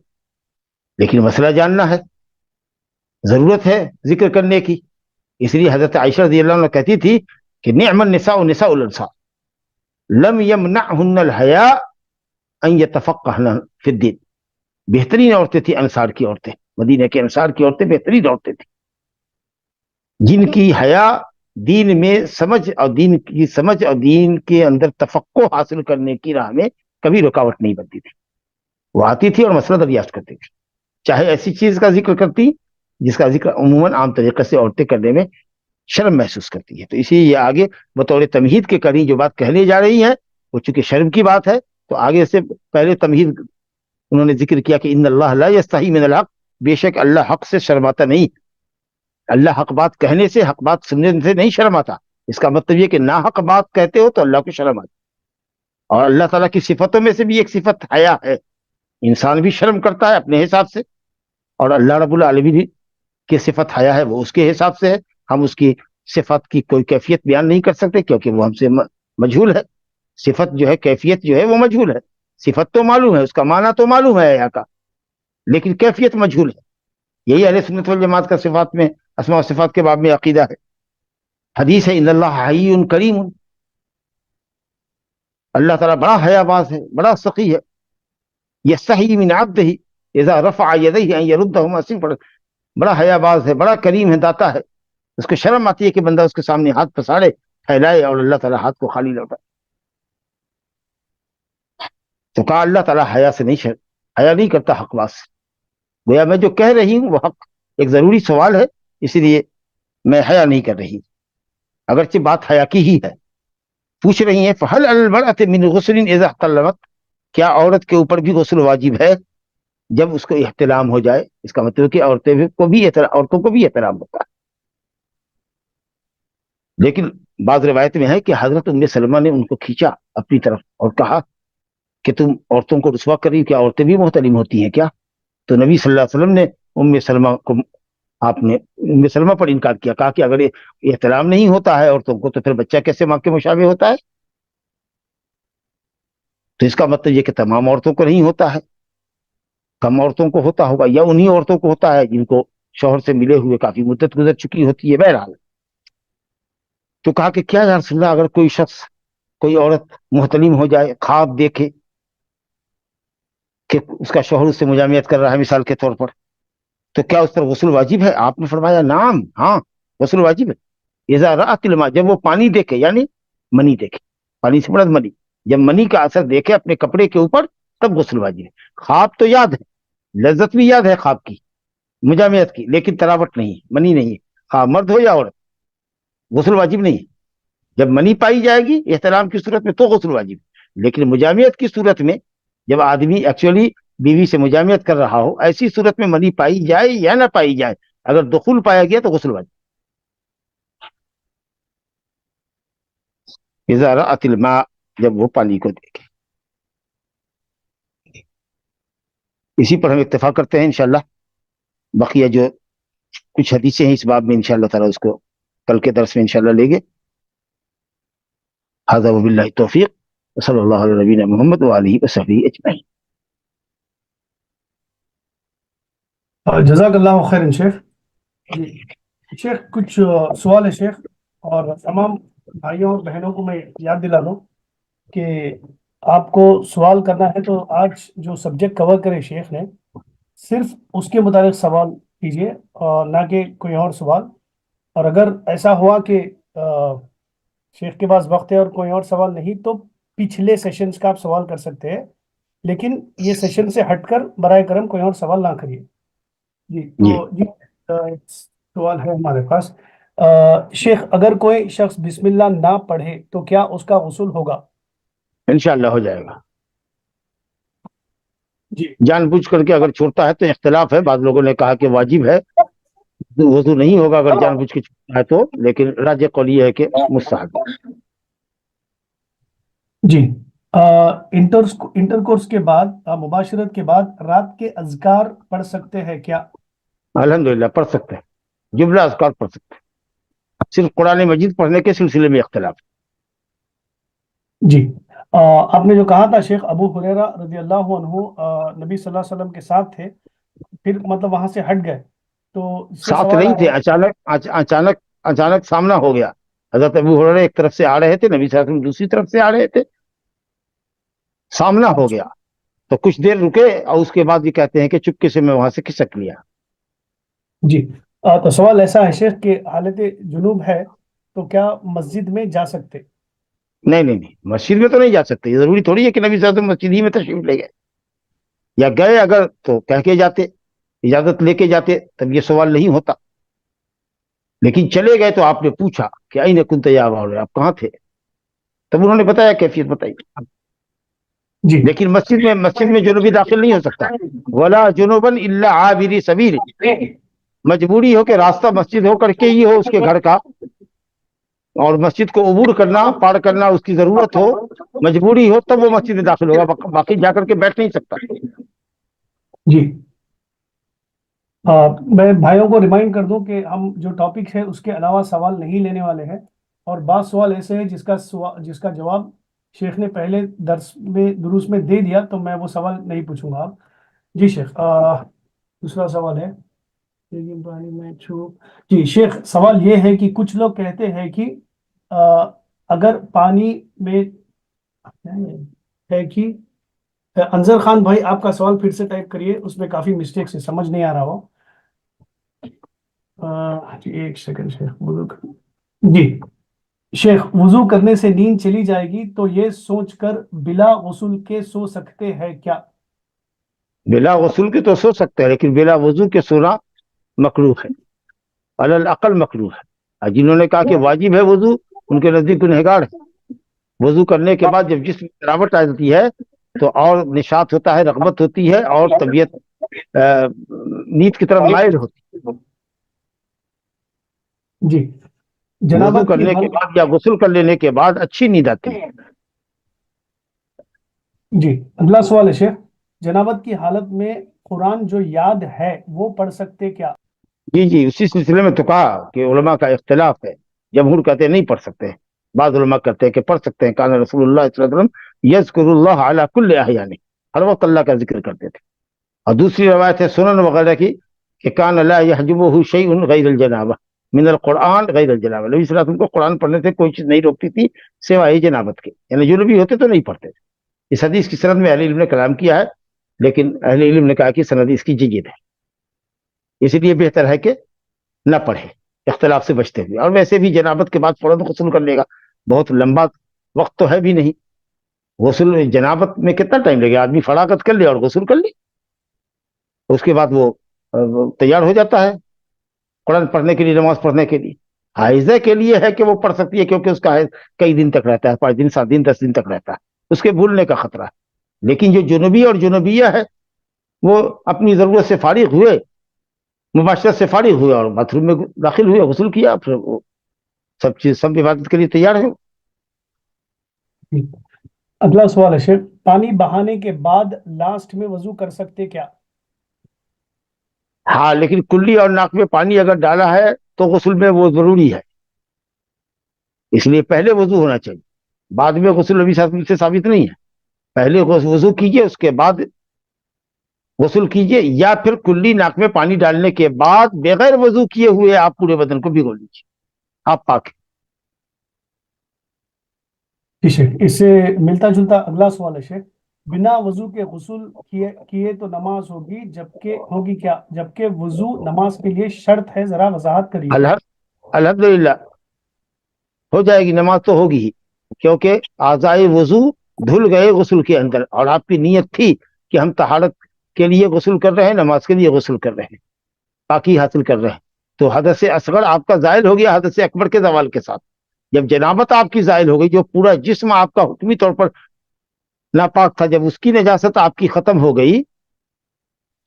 S3: لیکن مسئلہ جاننا ہے، ضرورت ہے ذکر کرنے کی. اس لیے حضرت عائشہ رضی اللہ عنہ کہتی تھی کہ نعم النساء نساء الانصار لم یمنعہن الحیاء ان یتفقہن فی الدین. بہترین عورتیں تھیں انصار کی عورتیں، مدینہ کے انصار کی عورتیں بہترین عورتیں تھیں، جن کی حیا دین میں سمجھ اور دین کے اندر تفقہ حاصل کرنے کی راہ میں کبھی رکاوٹ نہیں بنتی تھی. وہ آتی تھی اور مسئلہ دریافت کرتی تھی، چاہے ایسی چیز کا ذکر کرتی جس کا ذکر عموماً عام طریقے سے عورتیں کرنے میں شرم محسوس کرتی ہے. تو اسی لیے آگے بطور تمہید کے کری جو بات کہنے جا رہی ہیں وہ چونکہ شرم کی بات ہے تو آگے سے پہلے تمہید انہوں نے ذکر کیا کہ ان اللہ لا یستحی من الحق، بے شک اللہ حق سے شرماتا نہیں. اللہ حق بات کہنے سے، حق بات سننے سے نہیں شرماتا. اس کا مطلب یہ کہ نا حق بات کہتے ہو تو اللہ کو شرم آتی. اور اللہ تعالیٰ کی صفتوں میں سے بھی ایک صفت حیا ہے. انسان بھی شرم کرتا ہے اپنے حساب سے، اور اللہ رب العالمین کی صفت حیا ہے وہ اس کے حساب سے ہے. ہم اس کی صفت کی کوئی کیفیت بیان نہیں کر سکتے کیونکہ وہ ہم سے مجہول ہے. صفت جو ہے، کیفیت جو ہے وہ مجہول ہے. صفت تو معلوم ہے، اس کا معنی تو معلوم ہے حیا کا، لیکن کیفیت مجہول ہے. یہی اہل سنت والجماعت کا صفات میں، اسماء و صفات کے باب میں عقیدہ ہے. حدیث ہے ان اللہ حی کریم، اللہ تعالیٰ بڑا حیا باز ہے، بڑا سخی ہے. یستحی من عبدہ اذا رفع یدیہ ان یردہما صفر، بڑا حیا باز ہے، بڑا کریم ہے، داتا ہے. اس کو شرم آتی ہے کہ بندہ اس کے سامنے ہاتھ پساڑے، پھیلائے، اور اللہ تعالیٰ ہاتھ کو خالی لوٹائے. تو کہا اللہ تعالیٰ حیا سے نہیں حیا نہیں کرتا حق باز سے. گویا میں جو کہہ رہی ہوں وہ حق ایک ضروری سوال ہے، اسی لیے میں حیا نہیں کر رہی، اگرچہ بات حیا کی ہی ہے. پوچھ رہی ہیں فہل علی المرأۃ من غسل اذا احتلمت، کیا عورت کے اوپر بھی غسل واجب ہے جب اس کو احتلام ہو جائے؟ اس کا مطلب کہ عورتوں کو بھی احتلام ہوتا ہے. لیکن بعض روایت میں ہے کہ حضرت ام سلمہ نے ان کو کھینچا اپنی طرف اور کہا کہ تم عورتوں کو رسوا کر رہی ہو، کیا عورتیں بھی محتلم ہوتی ہیں کیا؟ تو نبی صلی اللہ علیہ وسلم نے آپ نے ام سلمہ پر انکار کیا، کہا کہ اگر احترام نہیں ہوتا ہے عورتوں کو تو پھر بچہ کیسے ماں کے مشابہ ہوتا ہے؟ تو اس کا مطلب یہ کہ تمام عورتوں کو نہیں ہوتا ہے، کم عورتوں کو ہوتا ہوگا، یا انہی عورتوں کو ہوتا ہے جن کو شوہر سے ملے ہوئے کافی مدت گزر چکی ہوتی ہے. بہرحال تو کہا کہ کیا یا رسول اللہ، اگر کوئی شخص، کوئی عورت محتلم ہو جائے، خواب دیکھے کہ اس کا شوہر اس سے مجامعت کر رہا ہے مثال کے طور پر، تو کیا اس پر غسل واجب ہے؟ آپ نے فرمایا نعم، ہاں غسل واجب ہے. اذا رأت الماء، جب وہ پانی دیکھے، یعنی منی دیکھے، پانی سے مراد منی، جب منی کا اثر دیکھے اپنے کپڑے کے اوپر تب غسل واجب ہے. خواب تو یاد ہے، لذت بھی یاد ہے خواب کی، مجامعت کی، لیکن تراوٹ نہیں ہے، منی نہیں ہے. خواب مرد ہو یا عورت، غسل واجب نہیں ہے. جب منی پائی جائے گی احترام کی صورت میں تو غسل واجب ہے، لیکن مجامعت کی صورت میں، جب آدمی ایکچولی بیوی سے مجامعت کر رہا ہو، ایسی صورت میں منی پائی جائے یا نہ پائی جائے، اگر دخول پایا گیا تو غسل واجب. اذا رأت الماء، جب وہ پانی کو دیکھے. اسی پر ہم اکتفا کرتے ہیں انشاءاللہ. بقیہ جو کچھ حدیثیں ہیں اس باب میں انشاءاللہ تعالی اس کو کل کے درس میں انشاءاللہ لیں گے. ھذا وباللہ التوفیق، صلی اللہ علیہ نبینا محمد وآلہ وصحبہ اجمعین.
S4: جزاک اللہ خیر شیخ. جی شیخ کچھ سوال ہے شیخ، اور تمام بھائیوں اور بہنوں کو میں یاد دلا دوں کہ آپ کو سوال کرنا ہے تو آج جو سبجیکٹ کور کرے شیخ نے صرف اس کے متعلق سوال کیجیے اور نہ کہ کوئی اور سوال. اور اگر ایسا ہوا کہ شیخ کے پاس وقت ہے اور کوئی اور سوال نہیں تو پچھلے سیشنز کا آپ سوال کر سکتے ہیں، لیکن یہ سیشن سے ہٹ کر برائے کرم کوئی اور سوال نہ کریے. جی تو جی سوال ہے ہمارے پاس. شیخ اگر کوئی شخص بسم اللہ نہ پڑھے تو کیا اس کا غسل ہوگا؟
S3: انشاءاللہ ہو جائے گا.
S4: جی
S3: جان بوجھ کر کے اگر چھوڑتا ہے تو اختلاف ہے، بعض لوگوں نے کہا کہ واجب ہے، وضو نہیں ہوگا اگر جان بوجھ کے چھوڑتا ہے تو، لیکن راجح قول یہ ہے کہ مستحب.
S4: جی انٹر کورس کے بعد، مباشرت کے بعد رات کے اذکار پڑھ سکتے ہیں کیا؟
S3: الحمدللہ پڑھ سکتے ہیں، جملہ اذکار پڑھ سکتے ہیں. صرف قرآن مجید پڑھنے کے سلسلے میں اختلاف.
S4: جی آپ نے جو کہا تھا شیخ، ابو ہریرہ رضی اللہ عنہ نبی صلی اللہ علیہ وسلم کے ساتھ تھے، پھر مطلب وہاں سے ہٹ گئے، تو اس سے
S3: ساتھ
S4: سوال
S3: نہیں تھے،
S4: آیا.
S3: اچانک سامنا ہو گیا. حضرت ابو ہریرہ ایک طرف سے آ رہے تھے، نبی صلی اللہ علیہ وسلم دوسری طرف سے آ رہے تھے، سامنا ہو گیا تو کچھ دیر رکے اور اس کے بعد یہ کہتے ہیں کہ چپکے سے میں وہاں سے کھسک لیا.
S4: جی تو سوال ایسا ہے شیخ کہ حالت جنوب ہے تو کیا مسجد میں جا سکتے؟
S3: نہیں، مسجد میں تو نہیں جا سکتے. یہ ضروری تھوڑی ہے کہ نبی صلی اللہ علیہ وسلم مسجد ہی میں تشریف لے گئے، یا گئے اگر تو کہہ کے جاتے، اجازت لے کے جاتے، تب یہ سوال نہیں ہوتا. لیکن چلے گئے تو آپ نے پوچھا کہ این کنت یا ابا ہریرہ، آپ کہاں تھے؟ تب انہوں نے بتایا کیفیت بتائی.
S4: جی
S3: لیکن مسجد میں جنوبی داخل نہیں ہو سکتا. ولا جنوبن الا عابری سبیل، مجبوری ہو کہ راستہ مسجد ہو کر کے ہی ہو اس کے گھر کا، اور مسجد کو عبور کرنا، پار کرنا اس کی ضرورت ہو، مجبوری ہو، تب وہ مسجد میں داخل ہوگا، باقی جا کر کے بیٹھ نہیں سکتا.
S4: جی میں بھائیوں کو ریمائنڈ کر دوں کہ ہم جو ٹاپک ہے اس کے علاوہ سوال نہیں لینے والے ہیں، اور بعض سوال ایسے ہیں جس کا جواب شیخ نے پہلے دروس میں دے دیا، تو میں وہ سوال نہیں پوچھوں گا. جی شیخ، دوسرا سوال ہے. جی شیخ، سوال یہ ہے کہ کچھ لوگ کہتے ہیں کہ اگر پانی میں ہے کہ انظر خان بھائی آپ کا سوال پھر سے ٹائپ کریے، اس میں کافی مسٹیک سے سمجھ نہیں آ رہا ہو. جی ایک سیکنڈ شیخ. جی شیخ، وضو کرنے سے نیند چلی جائے گی تو یہ سوچ کر بلا غسل کے سو سکتے ہیں کیا؟
S3: بلا غسل کے تو سو سکتے ہیں، لیکن بلا وضو کے سونا مکروہ ہے، علی الاقل مکروہ ہے. اور جنہوں نے کہا کہ واجب ہے وضو، ان کے نزدیک گنہگار ہے. وضو کرنے کے بعد جب جسم میں تراوٹ آ جاتی ہے تو اور نشاط ہوتا ہے، رغبت ہوتی ہے، اور طبیعت نیند کی طرف مائل ہوتی ہے.
S4: جی
S3: وضو
S4: جنابت کی
S3: کرنے کے
S4: حالت
S3: بعد یا غسل کر لینے کے بعد اچھی نیند آتی ہے.
S4: جی اگلا سوال ہے شیخ، جنابت کی حالت میں قرآن جو یاد ہے وہ پڑھ سکتے کیا؟
S3: جی اسی سلسلے میں تو کہا کہ علماء کا اختلاف ہے. جمہور کہتے ہیں نہیں پڑھ سکتے ہیں، بعض علماء کہتے ہیں کہ پڑھ سکتے ہیں. کان رسول اللہ صلی اللہ علیہ وسلم یذکر اللہ علی کل احیان، ہر وقت اللہ کا ذکر کرتے تھے. اور دوسری روایت ہے سنن وغیرہ کی کہ کان لا یحجبہ شیء غیر الجنابہ من القرآن غیر الجنابہ، نبی صلی اللہ علیہ وسلم کو قرآن پڑھنے سے کوئی چیز نہیں روکتی تھی سوائے جنابت کے، یعنی جنوبی ہوتے تو نہیں پڑھتے تھے. اس حدیث کی سند میں اہل علم نے کلام کیا ہے، لیکن اہل علم نے کہا کہ سند اس کی جید ہے، اس لیے بہتر ہے کہ نہ پڑھے اختلاف سے بچتے ہوئے. اور ویسے بھی جنابت کے بعد فوراً غسل کر لے گا، بہت لمبا وقت تو ہے بھی نہیں. غسل جنابت میں کتنا ٹائم لگے گا؟ آدمی فراغت کر لے اور غسل کر لے، اس کے بعد وہ تیار ہو جاتا ہے قرآن پڑھنے کے لیے، نماز پڑھنے کے لیے. حائضہ کے لیے ہے کہ وہ پڑھ سکتی ہے، کیونکہ اس کا حیض کئی دن تک رہتا ہے، 5 دن 7 دن 10 دن تک رہتا ہے، اس کے بھولنے کا خطرہ ہے. لیکن جو جنوبی اور جنوبیہ ہے وہ اپنی ضرورت سے فارغ ہوئے، مباشرت سے فارغ ہوئے اور باتھ روم میں داخل ہوئے، غسل کیا، پھر وہ سب عبادت کے لیے تیار ہے.
S4: اگلا سوال ہے شیخ، پانی بہانے کے بعد لاسٹ میں وضو کر سکتے کیا؟
S3: ہاں، لیکن کلی اور ناک میں پانی اگر ڈالا ہے تو غسل میں وہ ضروری ہے، اس لیے پہلے وضو ہونا چاہیے، بعد میں غسل ابھی سے ثابت نہیں ہے. پہلے وضو کیجئے، اس کے بعد غسل کیجئے، یا پھر کلی ناک میں پانی ڈالنے کے بعد بغیر وضو کیے ہوئے آپ پورے بدن کو بھگو لیجیے، آپ پاک ہیں.
S4: جی شیخ، اس سے ملتا جلتا اگلا سوال ہے شیخ، بنا وضو کے غسل کیے تو نماز ہوگی کیا، جبکہ وضو نماز کے لیے شرط ہے؟ ذرا وضاحت کریے.
S3: الحمدللہ ہو جائے گی، نماز تو ہوگی ہی، کیونکہ اعضائے وضو دھل گئے غسل کے اندر، اور آپ کی نیت تھی کہ ہم طہارت کے لیے غسل کر رہے ہیں، نماز کے لیے غسل کر رہے ہیں، پاکی حاصل کر رہے ہیں. تو حدث اصغر آپ کا زائل ہو گیا حدث اکبر کے زوال کے ساتھ. جب جنابت آپ کی زائل ہو گئی، جو پورا جسم آپ کا حکمی طور پر ناپاک تھا، جب اس کی نجاست آپ کی ختم ہو گئی،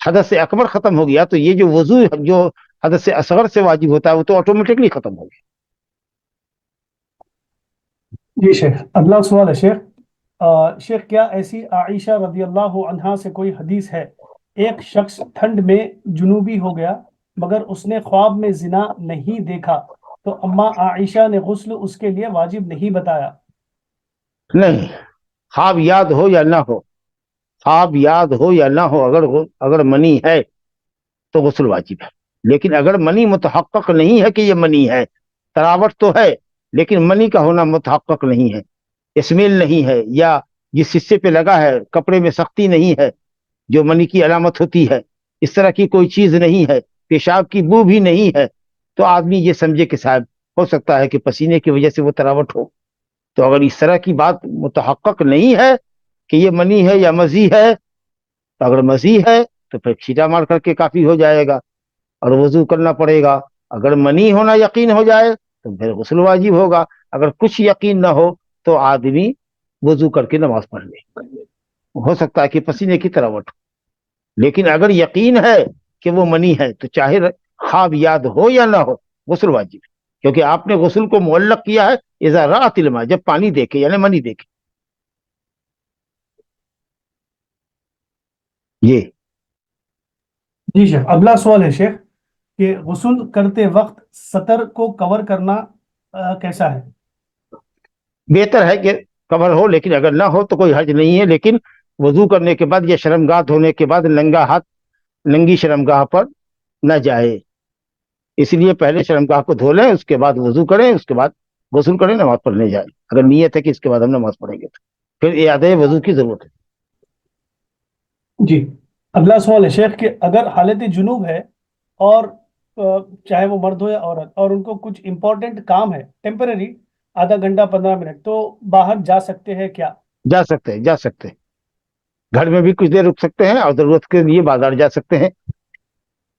S3: حدث اکبر ختم ہو گیا، تو یہ جو وضو جو حدث اصغر سے واجب ہوتا ہے وہ تو آٹومیٹکلی ختم ہو گیا.
S4: جی شیخ، اگلا سوال ہے شیخ، شیخ کیا ایسی عائشہ رضی اللہ عنہا سے کوئی حدیث ہے، ایک شخص ٹھنڈ میں جنوبی ہو گیا مگر اس نے خواب میں زنا نہیں دیکھا تو اما عائشہ نے غسل اس کے لیے واجب نہیں بتایا؟
S3: نہیں، خواب یاد ہو یا نہ ہو، خواب یاد ہو یا نہ ہو، اگر منی ہے تو غسل واجب ہے. لیکن اگر منی متحقق نہیں ہے کہ یہ منی ہے، تراوٹ تو ہے لیکن منی کا ہونا متحقق نہیں ہے، اسمیل نہیں ہے، یا جس حصے پہ لگا ہے کپڑے میں سختی نہیں ہے جو منی کی علامت ہوتی ہے، اس طرح کی کوئی چیز نہیں ہے، پیشاب کی بو بھی نہیں ہے، تو آدمی یہ سمجھے کہ صاحب ہو سکتا ہے کہ پسینے کی وجہ سے وہ تراوٹ ہو. تو اگر اس طرح کی بات متحقق نہیں ہے کہ یہ منی ہے یا مزی ہے، تو اگر مزی ہے تو پھر چھینٹا مار کر کے کافی ہو جائے گا اور وضو کرنا پڑے گا. اگر منی ہونا یقین ہو جائے تو پھر غسل واجب ہوگا. اگر کچھ یقین نہ ہو تو آدمی وضو کر کے نماز پڑھ لے. ہو سکتا ہے کہ پسینے کی تراوٹ ہو, لیکن اگر یقین ہے کہ وہ منی ہے تو چاہے خواب یاد ہو یا نہ ہو غسل واجب ہے, کیونکہ آپ نے غسل کو معلق کیا ہے اذا رأت الماء, جب پانی دیکھے یعنی منی دیکھے. یہ
S4: جی شیخ, اگلا سوال ہے شیخ کہ غسل کرتے وقت سطر کو کور کرنا کیسا ہے؟
S3: بہتر ہے کہ کور ہو, لیکن اگر نہ ہو تو کوئی حرج نہیں ہے. لیکن وضو کرنے کے بعد یا شرمگاہ دھونے کے بعد ننگا ہاتھ ننگی شرمگاہ پر نہ جائے, اس لیے پہلے شرمگاہ کو دھو لیں, اس کے بعد وضو کریں, اس کے بعد غسل کریں, نماز پڑھنے جائیں. اگر نیت ہے کہ اس کے بعد ہم نماز پڑھیں گے تو پھر اعادہ وضو کی ضرورت ہے.
S4: جی, اگلا سوال ہے شیخ کہ اگر حالت جنوب ہے اور چاہے وہ مرد ہو یا عورت, اور ان کو کچھ امپورٹنٹ کام ہے ٹیمپرری, آدھا گھنٹہ 15 منٹ, تو باہر جا سکتے ہیں کیا؟
S3: جا سکتے ہیں, جا سکتے ہیں, گھر میں بھی کچھ دیر رک سکتے ہیں اور ضرورت کے لیے بازار جا سکتے ہیں.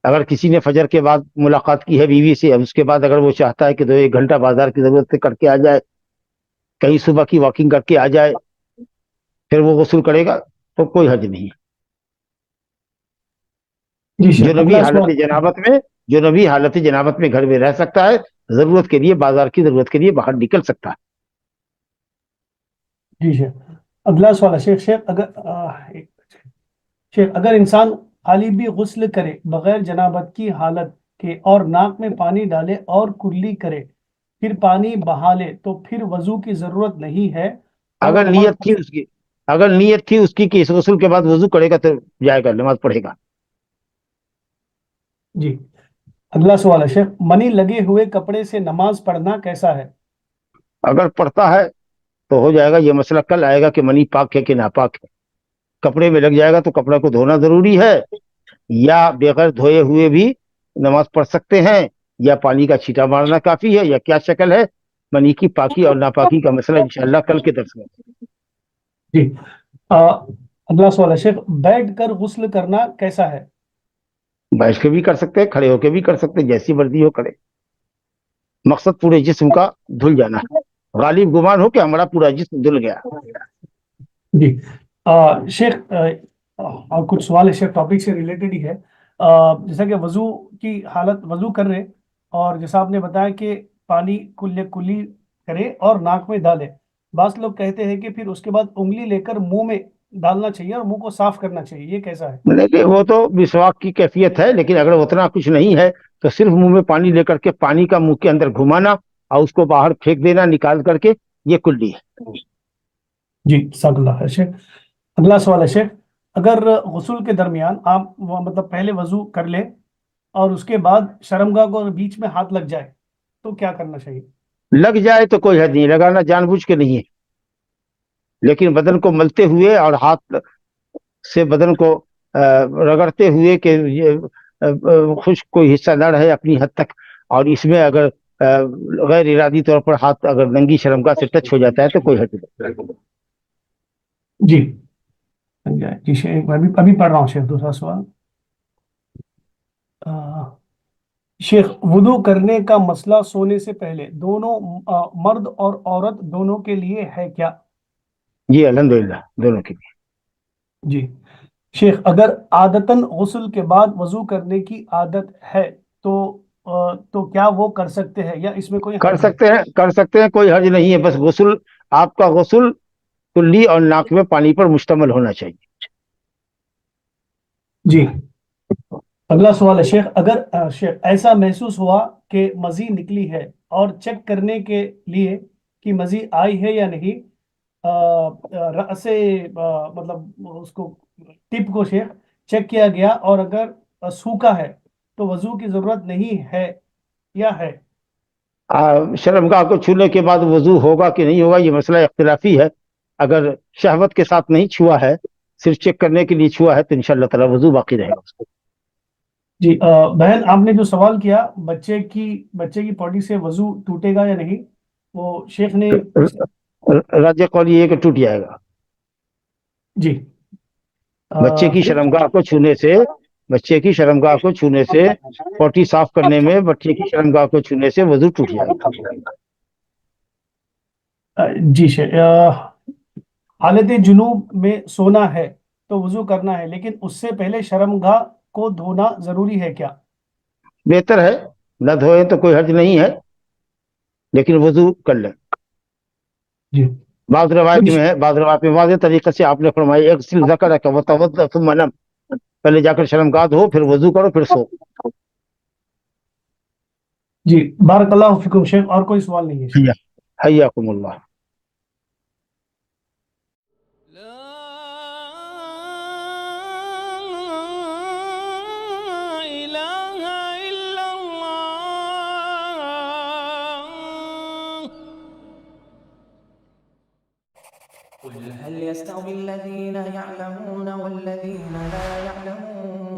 S3: اگر کسی نے فجر کے بعد ملاقات کی ہے بیوی سے, اب اس کے بعد اگر وہ چاہتا ہے کہ 1 گھنٹہ بازار کی ضرورت سے کر کے آ جائے, کہیں صبح کی واکنگ کر کے آ جائے, پھر وہ غسل کرے گا تو کوئی حرج نہیں ہے.
S4: جی شیخ,
S3: جنوبی
S4: اگلا
S3: حالت
S4: سوال.
S3: جنابت میں گھر میں رہ سکتا ہے, ضرورت کے لیے بازار کی ضرورت کے لیے باہر نکل سکتا ہے.
S4: جی شیخ, اگلا سوال ہے شیخ اگر انسان خالی بھی غسل کرے بغیر جنابت کی حالت کے اور ناک میں پانی ڈالے اور کلی کرے پھر پانی بہا لے تو پھر وضو کی ضرورت نہیں ہے؟ اور
S3: اگر نیت تھی اس کی کہ اس غسل کے بعد وضو کرے گا تو جائے گا, نماز پڑھے گا.
S4: جی, اگلا سوال ہے شیخ, منی لگے ہوئے کپڑے سے نماز پڑھنا کیسا ہے؟
S3: اگر پڑھتا ہے تو ہو جائے گا. یہ مسئلہ کل آئے گا کہ منی پاک ہے کہ ناپاک ہے. کپڑے میں لگ جائے گا تو کپڑا کو دھونا ضروری ہے, یا بغیر دھوئے ہوئے بھی نماز پڑھ سکتے ہیں, یا پانی کا چھینٹا مارنا کافی ہے, یا کیا شکل ہے. منی کی پاکی اور ناپاکی کا مسئلہ انشاءاللہ کل کے درس میں.
S4: جی, اگلا سوال ہے شیخ, بیٹھ کر غسل کرنا کیسا ہے؟
S3: بیٹھ کے بھی کر سکتے ہیں, کھڑے ہو کے بھی کر سکتے ہیں, جیسی مرضی ہو کرے. مقصد پورے جسم کا دھل جانا ہے. غالب گمان ہو کہ ہمارا پورا جسم دھل گیا.
S4: جی, شیخ اور کچھ سوال ہے شیخ ٹاپک سے ریلیٹڈ ہی ہے. جیسا کہ وضو کی حالت, وضو کر رہے اور جیسا آپ نے بتایا کہ پانی کلی کرے اور ناک میں ڈالے, بعض لوگ کہتے ہیں کہ پھر اس کے بعد انگلی لے کر منہ میں ڈالنا چاہیے اور منہ کو صاف کرنا چاہیے, یہ کیسا ہے؟
S3: لیکن وہ تو مسواک کی کیفیت ہے, لیکن اگر اتنا کچھ نہیں ہے تو صرف منہ میں پانی لے کر کے پانی کا منہ کے اندر گھمانا اور اس کو باہر پھینک دینا نکال کر کے, یہ کلی ہے.
S4: جی, جزاک اللہ خیر شیخ. اگلا سوال ہے شیخ, اگر غسل کے درمیان آپ مطلب پہلے وضو کر لیں اور اس کے بعد شرمگاہ کو بیچ میں ہاتھ لگ جائے تو کیا کرنا چاہیے؟
S3: لگ جائے تو کوئی حد نہیں, لگانا جان بوجھ کے نہیں ہے, لیکن بدن کو ملتے ہوئے اور ہاتھ سے بدن کو رگڑتے ہوئے کہ خشک کوئی حصہ نہ رہے اپنی حد تک, اور اس میں اگر غیر ارادی طور پر ہاتھ اگر ننگی شرمگاہ سے ٹچ ہو جاتا ہے تو کوئی حد نہیں.
S4: جی جی شیخ, میں ابھی پڑھ رہا ہوں شیخ دوسرا سوال. شیخ, وضو کرنے کا مسئلہ سونے سے پہلے دونوں مرد اور عورت دونوں کے لیے ہے کیا؟
S3: جی الحمدللہ دونوں کے لیے.
S4: جی شیخ, اگر عادتاً غسل کے بعد وضو کرنے کی عادت ہے تو کیا وہ کر سکتے ہیں یا اس میں کوئی
S3: کر
S4: حرج ہے؟
S3: سکتے ہیں, کوئی حرج نہیں ہے. بس غسل, آپ کا غسل کلی اور ناک میں پانی پر مشتمل ہونا چاہیے.
S4: جی, اگلا سوال ہے شیخ, اگر شیخ ایسا محسوس ہوا کہ مزی نکلی ہے اور چیک کرنے کے لیے کہ مزی آئی ہے یا نہیں, مطلب اس کو ٹپ کو شیخ چیک کیا گیا اور اگر سوکھا ہے تو وضو کی ضرورت نہیں ہے یا ہے؟
S3: شرمگاہ کو چھونے کے بعد وضو ہوگا کہ نہیں ہوگا یہ مسئلہ اختلافی ہے. اگر شہوت کے ساتھ نہیں چھوا ہے, صرف چیک کرنے کے لیے چھوا ہے تو انشاءاللہ تعالی وضو باقی رہے گا.
S4: جی, بہن آپ نے جو سوال کیا بچے کی پوٹی سے وضو ٹوٹے گا یا نہیں, وہ شیخ نے
S3: راجہ قول یہ ہے کہ ٹوٹ جائے گا.
S4: جی
S3: بچے کی شرمگاہ کو چھونے سے بچے کی شرمگاہ کو چھونے سے، پوٹی صاف کرنے میں بچے کی شرمگاہ کو چھونے سے وضو ٹوٹ جائے گا۔
S4: جی شیخ، حالت جنوب میں سونا ہے تو وضو کرنا ہے، لیکن اس سے پہلے شرمگاہ کو دھونا ضروری ہے کیا؟
S3: بہتر ہے نہ دھوئے تو کوئی حرج نہیں ہے، لیکن وضو کر لیں۔
S4: جی
S3: بعض روایت میں ہے، بعض روایت میں واضح طریقے سے آپ نے فرمایا اغسل ذکرک وتوضأ ثم نم، پہلے جا کر شرمگاہ دھو، پھر وضو کرو، پھر سو۔
S4: جی بارک اللہ فیکم شیخ، اور کوئی سوال نہیں ہے شیخ؟
S3: حیاکم اللہ۔
S2: لا إله إلا الله.
S1: قل هل يستوي الذين يعلمون والذين لا يعلمون